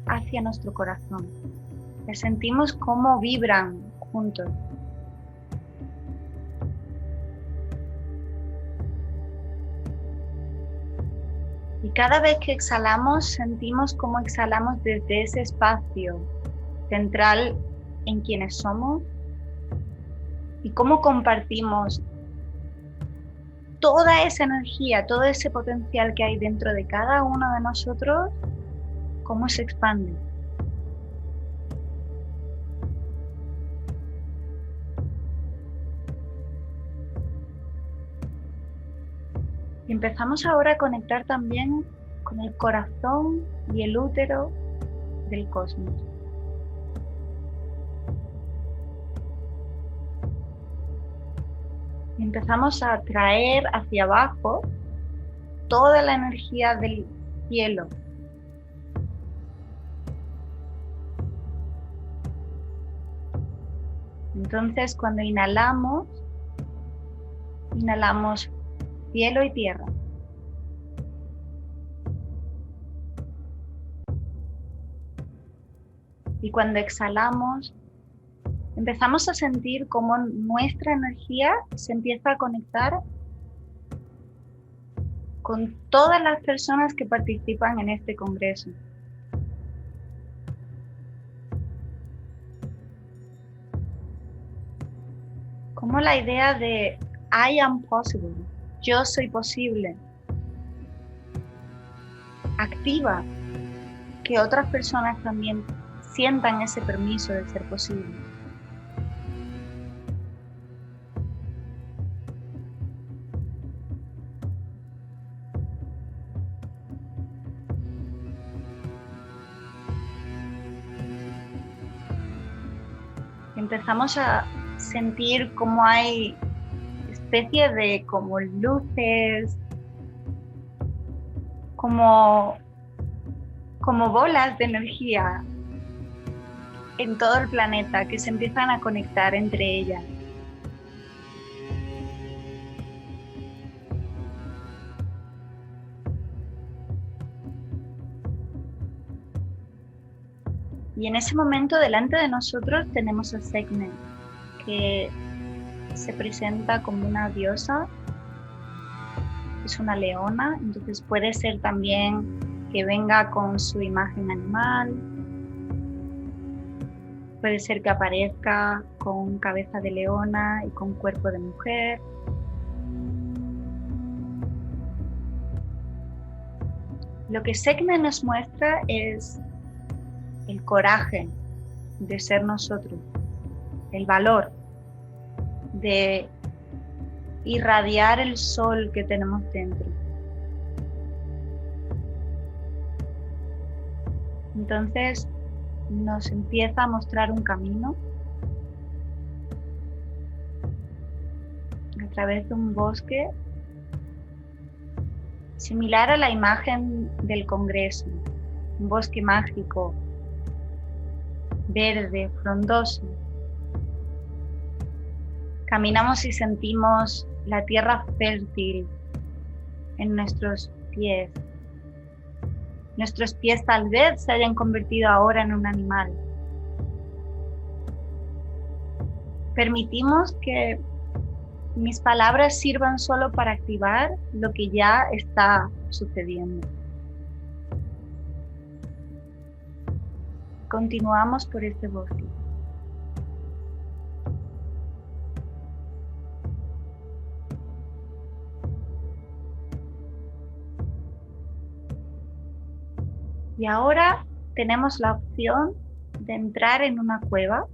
hacia nuestro corazón. Que sentimos cómo vibran juntos. Y cada vez que exhalamos, sentimos cómo exhalamos desde ese espacio central en quienes somos y cómo compartimos toda esa energía, todo ese potencial que hay dentro de cada uno de nosotros, cómo se expande. Y empezamos ahora a conectar también con el corazón y el útero del cosmos. Y empezamos a traer hacia abajo toda la energía del cielo. Entonces, cuando inhalamos cielo y tierra. Y cuando exhalamos, empezamos a sentir cómo nuestra energía se empieza a conectar con todas las personas que participan en este congreso. Como la idea de I am possible, yo soy posible, activa que otras personas también sientan ese permiso de ser posible. Empezamos a sentir cómo hay especie de como luces, como bolas de energía en todo el planeta que se empiezan a conectar entre ellas. Y en ese momento delante de nosotros tenemos a Sekhmet, que se presenta como una diosa, es una leona, entonces puede ser también que venga con su imagen animal, puede ser que aparezca con cabeza de leona y con cuerpo de mujer. Lo que Sekhmet nos muestra es el coraje de ser nosotros, el valor de irradiar el sol que tenemos dentro. Entonces nos empieza a mostrar un camino a través de un bosque similar a la imagen del Congreso, un bosque mágico, verde, frondoso. Caminamos y sentimos la tierra fértil en nuestros pies. Nuestros pies tal vez se hayan convertido ahora en un animal. Permitimos que mis palabras sirvan solo para activar lo que ya está sucediendo. Continuamos por este bosque. Y ahora tenemos la opción de entrar en una cueva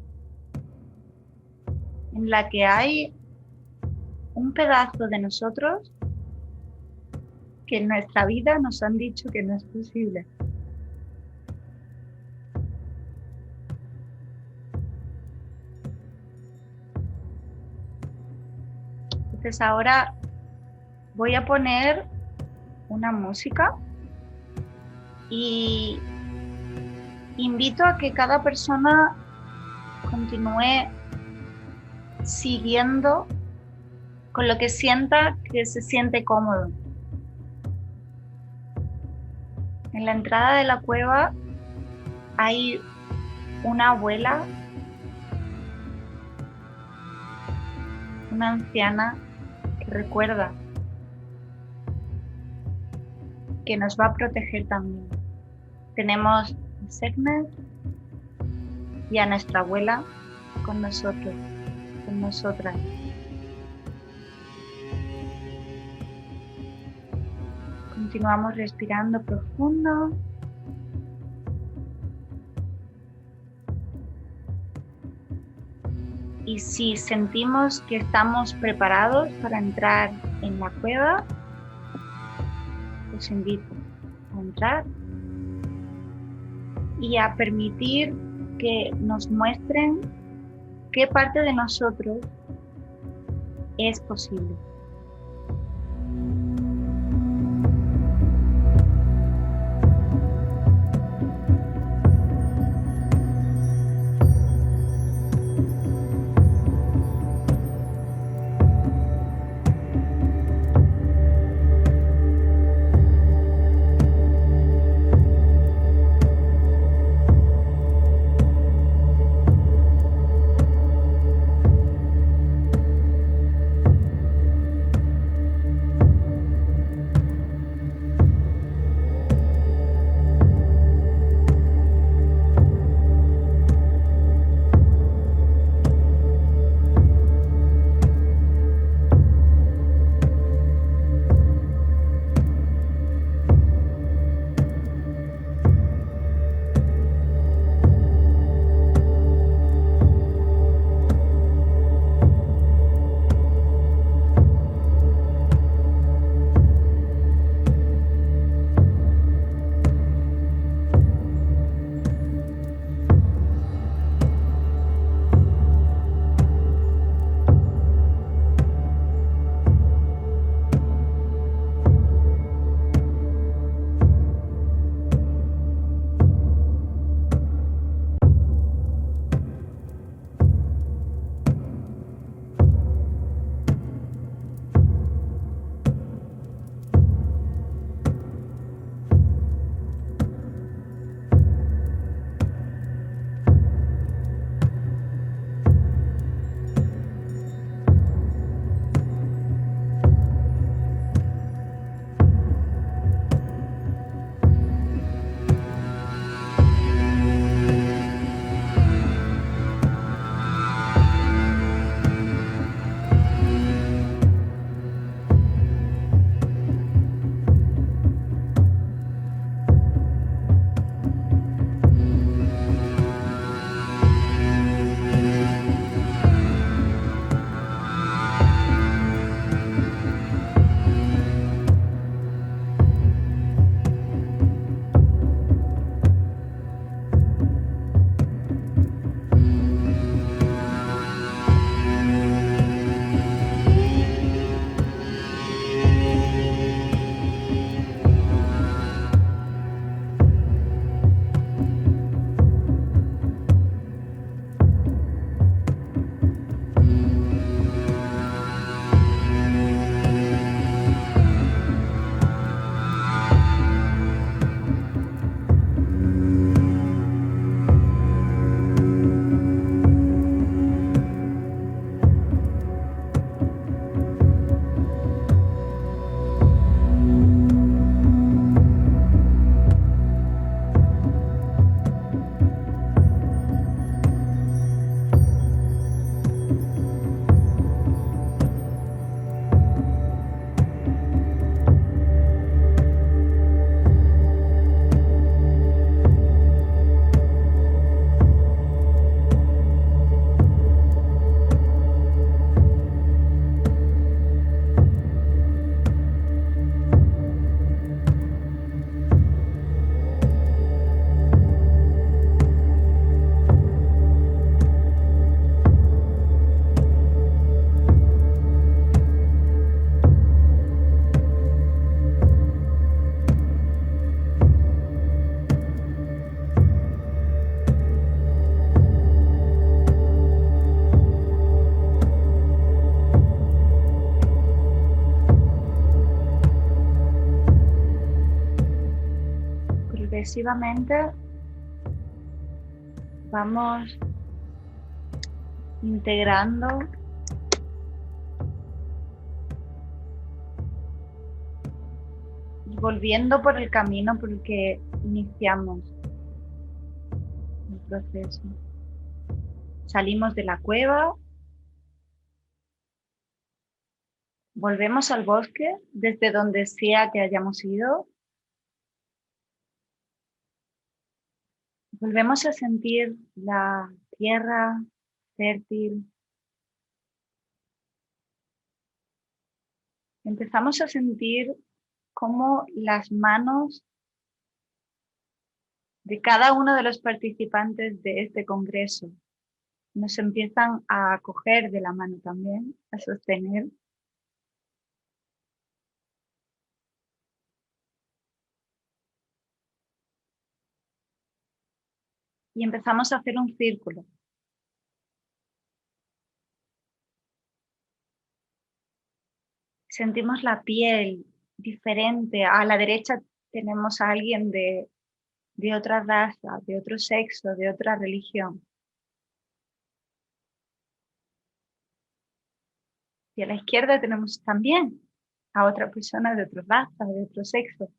en la que hay un pedazo de nosotros que en nuestra vida nos han dicho que no es posible. Entonces ahora voy a poner una música y invito a que cada persona continúe siguiendo con lo que sienta que se siente cómodo. En la entrada de la cueva hay una abuela, una anciana que recuerda que nos va a proteger también. Tenemos a Sekhmet y a nuestra abuela con nosotros, con nosotras. Continuamos respirando profundo. Y si sentimos que estamos preparados para entrar en la cueva, os invito a entrar y a permitir que nos muestren qué parte de nosotros es posible. progresivamente vamos integrando y volviendo por el camino por el que iniciamos el proceso. Salimos de la cueva, volvemos al bosque desde donde sea que hayamos ido. Volvemos a sentir la tierra fértil. Empezamos a sentir cómo las manos de cada uno de los participantes de este congreso nos empiezan a coger de la mano también, a sostener. Y empezamos a hacer un círculo. Sentimos la piel diferente. A la derecha tenemos a alguien de otra raza, de otro sexo, de otra religión. Y a la izquierda tenemos también a otra persona de otra raza, de otro sexo,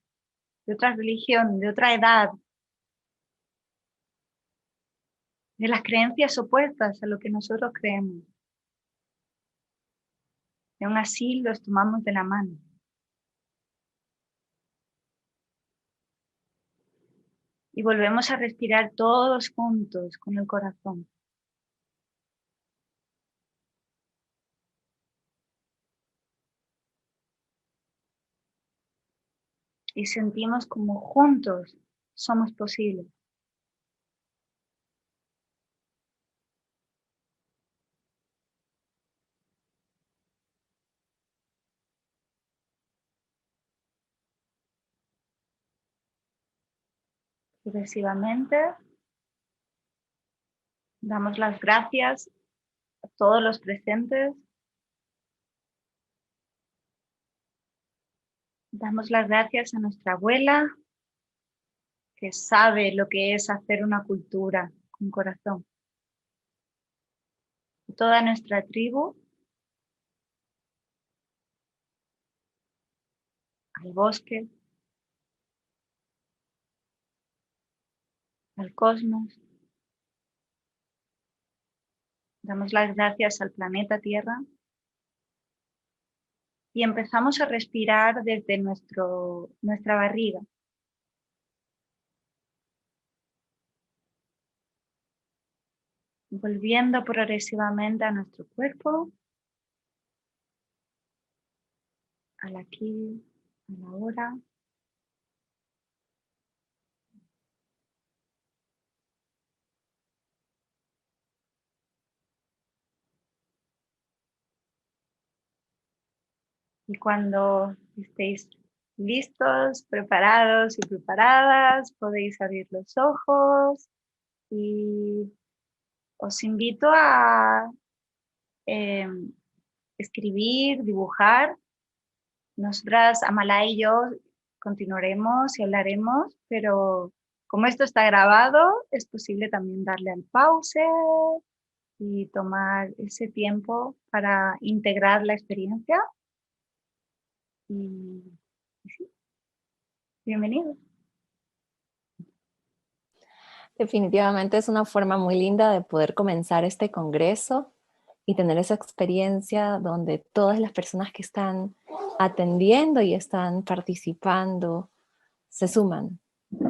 de otra religión, de otra edad, de las creencias opuestas a lo que nosotros creemos. Y aún así los tomamos de la mano. Y volvemos a respirar todos juntos con el corazón. Y sentimos como juntos somos posibles. Progresivamente damos las gracias a todos los presentes. Damos las gracias a nuestra abuela, que sabe lo que es hacer una cultura con corazón. A toda nuestra tribu, al bosque, al cosmos. Damos las gracias al planeta Tierra y empezamos a respirar desde nuestra barriga. Volviendo progresivamente a nuestro cuerpo, al aquí, a la ahora. Y cuando estéis listos, preparados y preparadas, podéis abrir los ojos y os invito a escribir, dibujar. Nosotras, Amalá y yo, continuaremos y hablaremos, pero como esto está grabado, es posible también darle al pause y tomar ese tiempo para integrar la experiencia. Y sí, bienvenido. Definitivamente es una forma muy linda de poder comenzar este congreso y tener esa experiencia donde todas las personas que están atendiendo y están participando se suman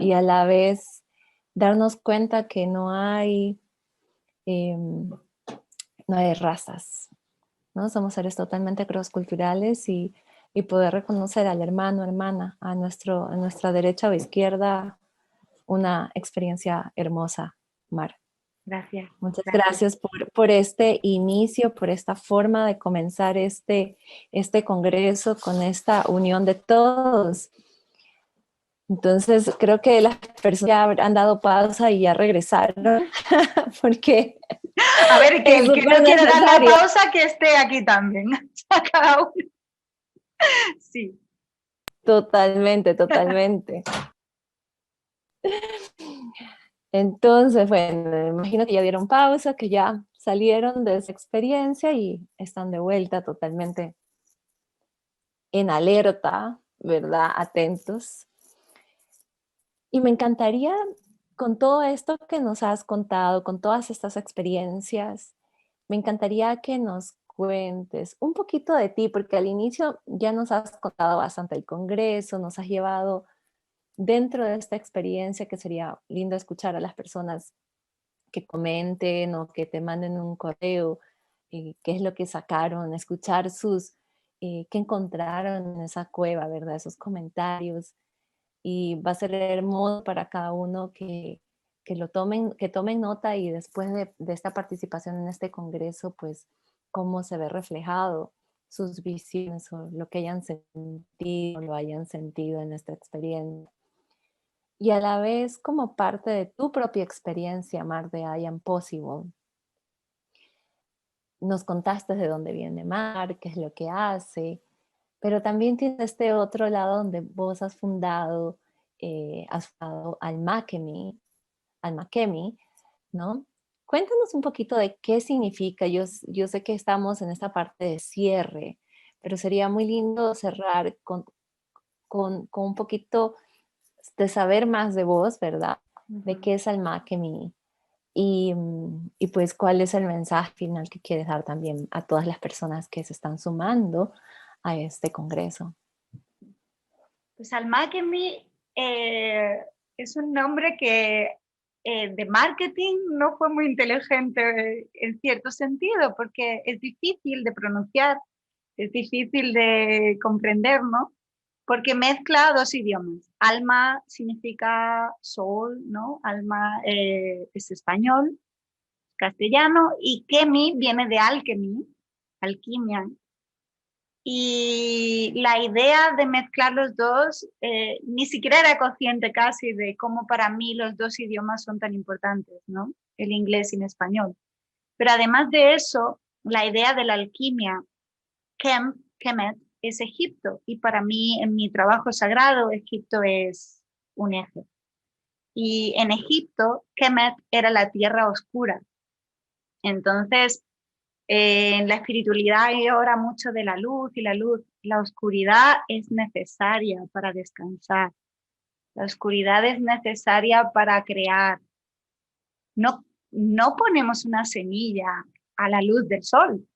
y a la vez darnos cuenta que no hay razas, ¿no? Somos seres totalmente crossculturales y poder reconocer al hermano, hermana, a nuestra derecha o izquierda, una experiencia hermosa, Mar. Gracias. Muchas gracias por este inicio, por esta forma de comenzar este congreso con esta unión de todos. Entonces, creo que las personas ya han dado pausa y ya regresaron, porque a ver, que el que no quiera dar la necesario. pausa, que esté aquí también. A cada uno. Sí. Totalmente, totalmente. Entonces, bueno, me imagino que ya dieron pausa, que ya salieron de esa experiencia y están de vuelta totalmente en alerta, ¿verdad? Atentos. Y me encantaría, con todo esto que nos has contado, con todas estas experiencias, me encantaría que nos cuentes un poquito de ti, porque al inicio ya nos has contado bastante el congreso, nos has llevado dentro de esta experiencia, que sería lindo escuchar a las personas que comenten o que te manden un correo, qué es lo que sacaron, escuchar qué encontraron en esa cueva, ¿verdad? Esos comentarios. Y va a ser hermoso para cada uno que tomen nota y después de esta participación en este congreso, pues cómo se ve reflejado sus visiones o lo que hayan sentido, lo hayan sentido en esta experiencia. Y a la vez como parte de tu propia experiencia, Mar, de I Am Possible. Nos contaste de dónde viene Mar, qué es lo que hace, pero también tiene este otro lado donde vos has fundado Almakemi, ¿no? Cuéntanos un poquito de qué significa. Yo sé que estamos en esta parte de cierre, pero sería muy lindo cerrar con un poquito de saber más de vos, ¿verdad? De qué es Almakemi y pues cuál es el mensaje final que quieres dar también a todas las personas que se están sumando a este congreso. Pues Almakemi es un nombre que de marketing no fue muy inteligente en cierto sentido, porque es difícil de pronunciar, es difícil de comprender, ¿no? Porque mezcla dos idiomas. Alma significa soul, ¿no? Alma es español, castellano, y kemi viene de alchemy, alquimia. Y la idea de mezclar los dos, ni siquiera era consciente casi de cómo para mí los dos idiomas son tan importantes, ¿no? El inglés y el español. Pero además de eso, la idea de la alquimia, Kemet, es Egipto. Y para mí, en mi trabajo sagrado, Egipto es un eje. Y en Egipto, Kemet era la tierra oscura. Entonces, en la espiritualidad hay ahora mucho de la luz y la luz. La oscuridad es necesaria para descansar. La oscuridad es necesaria para crear. No, no ponemos una semilla a la luz del sol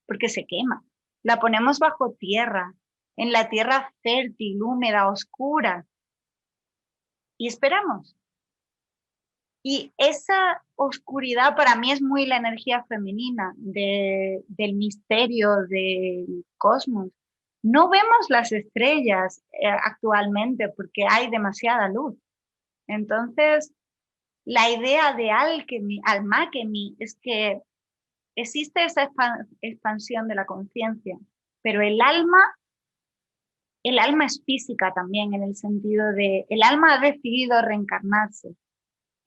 porque se quema. La ponemos bajo tierra, en la tierra fértil, húmeda, oscura y esperamos. Y esa oscuridad para mí es muy la energía femenina del misterio del cosmos. No vemos las estrellas actualmente porque hay demasiada luz. Entonces, la idea de Almakemi es que existe esa expansión de la conciencia, pero el alma es física también en el sentido de, el alma ha decidido reencarnarse.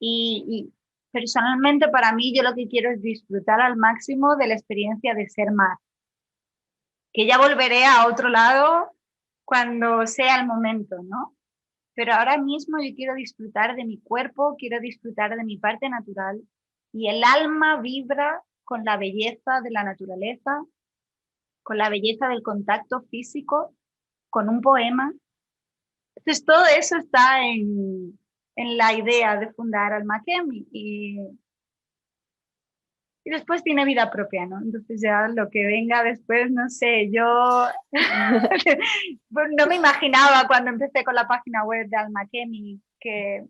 Y personalmente para mí yo lo que quiero es disfrutar al máximo de la experiencia de ser más, que ya volveré a otro lado cuando sea el momento, ¿no? Pero ahora mismo yo quiero disfrutar de mi cuerpo, quiero disfrutar de mi parte natural y el alma vibra con la belleza de la naturaleza, con la belleza del contacto físico, con un poema. Entonces todo eso está en la idea de fundar Almakemi y después tiene vida propia, ¿no? Entonces ya lo que venga después, no sé, yo no me imaginaba cuando empecé con la página web de Almakemi que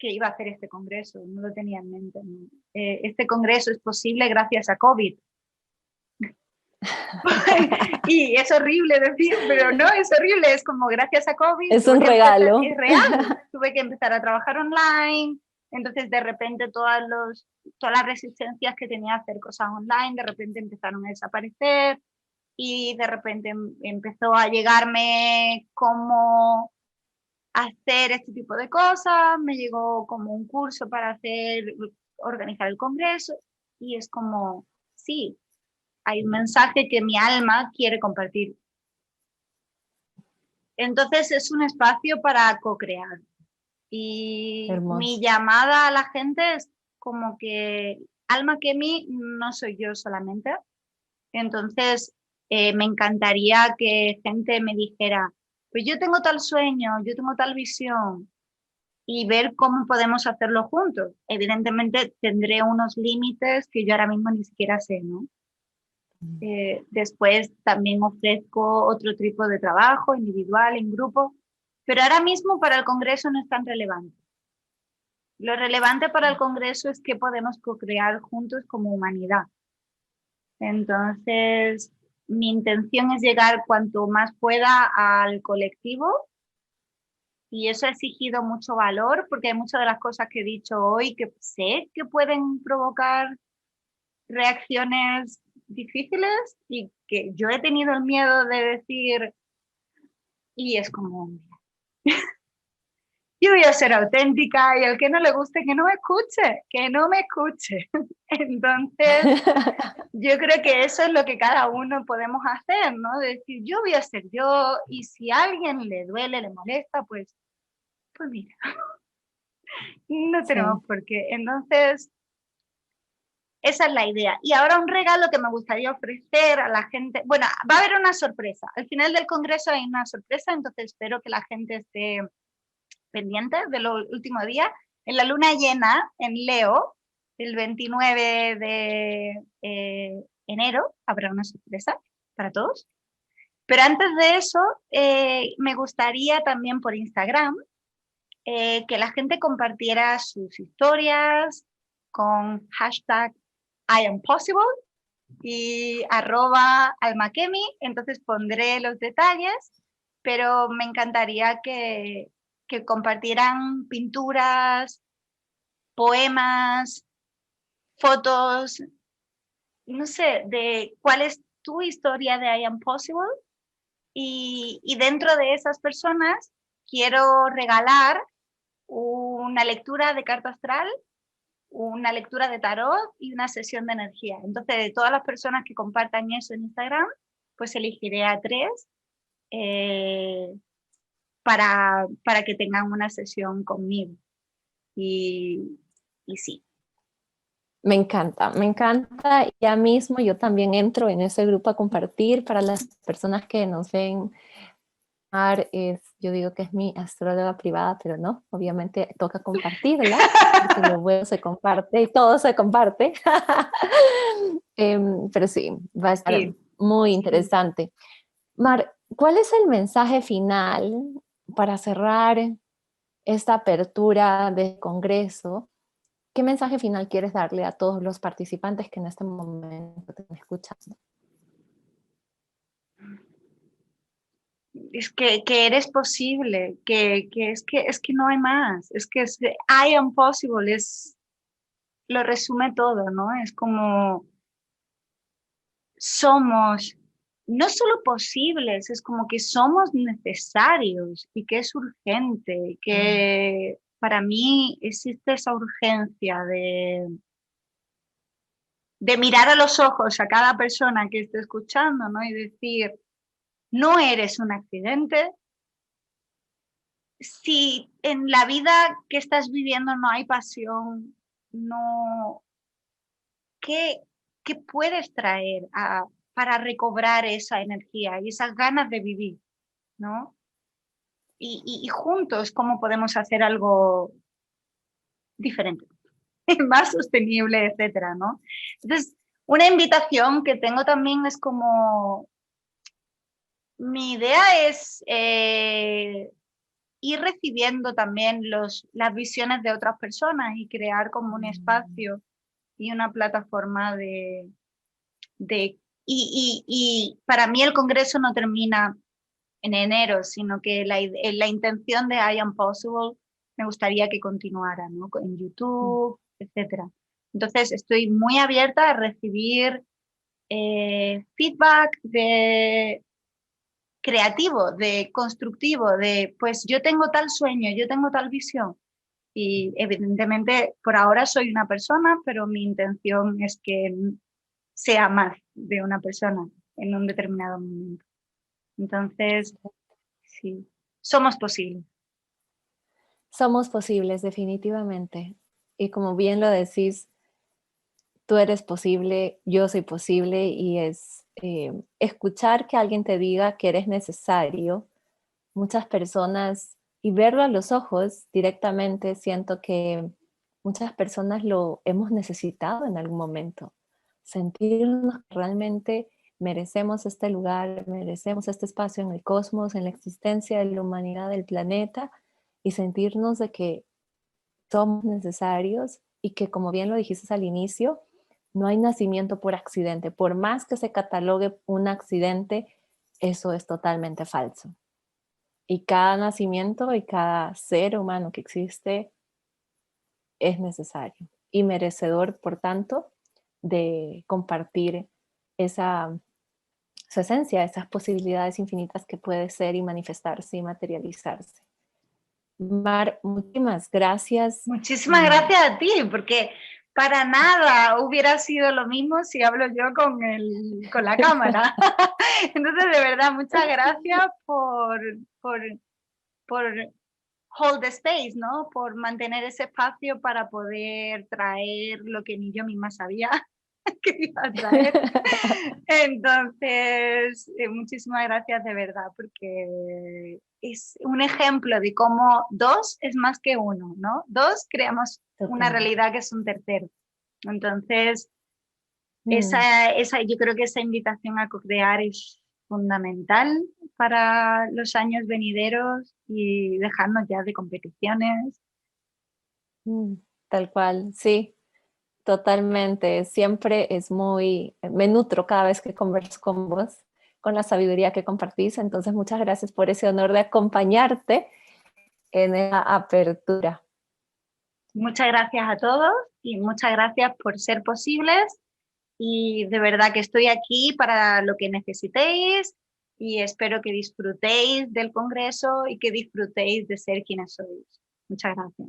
iba a hacer este congreso, no lo tenía en mente. ¿No? Este congreso es posible gracias a COVID. Y es horrible decir, pero no, es horrible, es como gracias a COVID. Es un regalo. Es real, tuve que empezar a trabajar online, entonces de repente todas las resistencias que tenía a hacer cosas online, de repente empezaron a desaparecer y de repente empezó a llegarme cómo hacer este tipo de cosas, me llegó como un curso para organizar el congreso y es como, sí, hay un mensaje que mi alma quiere compartir. Entonces es un espacio para co-crear. Y Hermoso. mi llamada a la gente es como que Alma Kemi no soy yo solamente. Entonces, me encantaría que gente me dijera, pues yo tengo tal sueño, yo tengo tal visión, y ver cómo podemos hacerlo juntos. Evidentemente tendré unos límites que yo ahora mismo ni siquiera sé, ¿no? Después también ofrezco otro tipo de trabajo, individual, en grupo, pero ahora mismo para el Congreso no es tan relevante. Lo relevante para el Congreso es que podemos co-crear juntos como humanidad. Entonces, mi intención es llegar cuanto más pueda al colectivo, y eso ha exigido mucho valor porque hay muchas de las cosas que he dicho hoy que sé que pueden provocar reacciones difíciles y que yo he tenido el miedo de decir, y es como, yo voy a ser auténtica y el que no le guste, que no me escuche, que no me escuche. Entonces, yo creo que eso es lo que cada uno podemos hacer, ¿no? Decir, yo voy a ser yo y si a alguien le duele, le molesta, pues mira, no Sí. tenemos por qué. Entonces, esa es la idea. Y ahora un regalo que me gustaría ofrecer a la gente. Bueno, va a haber una sorpresa. Al final del congreso hay una sorpresa, entonces espero que la gente esté pendiente de los últimos días. En la luna llena, en Leo, el 29 de enero, habrá una sorpresa para todos. Pero antes de eso, me gustaría también por Instagram que la gente compartiera sus historias con hashtag I am possible y @almakemi, entonces pondré los detalles, pero me encantaría que compartieran pinturas, poemas, fotos, no sé, de cuál es tu historia de I Am Possible, y dentro de esas personas quiero regalar una lectura de carta astral, una lectura de tarot y una sesión de energía. Entonces, de todas las personas que compartan eso en Instagram, pues elegiré a 3 eh, para que tengan una sesión conmigo. Y, y sí. Me encanta, me encanta. Ya mismo yo también entro en ese grupo a compartir para las personas que nos ven. Yo digo que es mi astróloga privada, pero no, obviamente toca compartirla, porque lo bueno se comparte y todo se comparte. Pero sí, va a estar Sí. muy interesante. Mar, ¿cuál es el mensaje final para cerrar esta apertura del Congreso? ¿Qué mensaje final quieres darle a todos los participantes que en este momento te están escuchando? Es que eres posible, es que no hay más, es que I am possible, lo resume todo, ¿no? Es como somos no solo posibles, es como que somos necesarios y que es urgente, que para mí existe esa urgencia de mirar a los ojos a cada persona que esté escuchando, ¿no? Y decir, no eres un accidente. Si en la vida que estás viviendo no hay pasión, no, ¿qué, qué puedes traer para recobrar esa energía y esas ganas de vivir, ¿no? Y juntos, ¿cómo podemos hacer algo diferente, más sostenible, etcétera, ¿no? Entonces, una invitación que tengo también es como, mi idea es ir recibiendo también las visiones de otras personas y crear como un espacio y una plataforma de y para mí el Congreso no termina en enero, sino que la intención de I Am Possible me gustaría que continuara, ¿no? En YouTube, etcétera. Entonces estoy muy abierta a recibir feedback de creativo, de constructivo, de pues yo tengo tal sueño, yo tengo tal visión. Y evidentemente por ahora soy una persona, pero mi intención es que sea más de una persona en un determinado momento. Entonces, sí, somos posibles. Somos posibles, definitivamente. Y como bien lo decís, tú eres posible, yo soy posible y es escuchar que alguien te diga que eres necesario. Muchas personas, y verlo a los ojos directamente, siento que muchas personas lo hemos necesitado en algún momento. Sentirnos que realmente merecemos este lugar, merecemos este espacio en el cosmos, en la existencia de la humanidad, del planeta, y sentirnos de que somos necesarios y que, como bien lo dijiste al inicio, no hay nacimiento por accidente. Por más que se catalogue un accidente, eso es totalmente falso. Y cada nacimiento y cada ser humano que existe es necesario y merecedor, por tanto, de compartir esa, su esencia, esas posibilidades infinitas que puede ser y manifestarse y materializarse. Mar, muchísimas gracias. Muchísimas gracias a ti, porque para nada hubiera sido lo mismo si hablo yo con la cámara. Entonces, de verdad, muchas gracias por hold the space, ¿no? Por mantener ese espacio para poder traer lo que ni yo misma sabía que iba a traer. Entonces, muchísimas gracias de verdad, porque es un ejemplo de cómo dos es más que uno, ¿no? Dos creamos una realidad que es un tercero. Entonces, yo creo que esa invitación a co-crear es fundamental para los años venideros y dejarnos ya de competiciones. Tal cual, sí, totalmente. Siempre es me nutro cada vez que converso con vos, con la sabiduría que compartís. Entonces, muchas gracias por ese honor de acompañarte en esa apertura. Muchas gracias a todos y muchas gracias por ser posibles. Y de verdad que estoy aquí para lo que necesitéis y espero que disfrutéis del Congreso y que disfrutéis de ser quienes sois. Muchas gracias.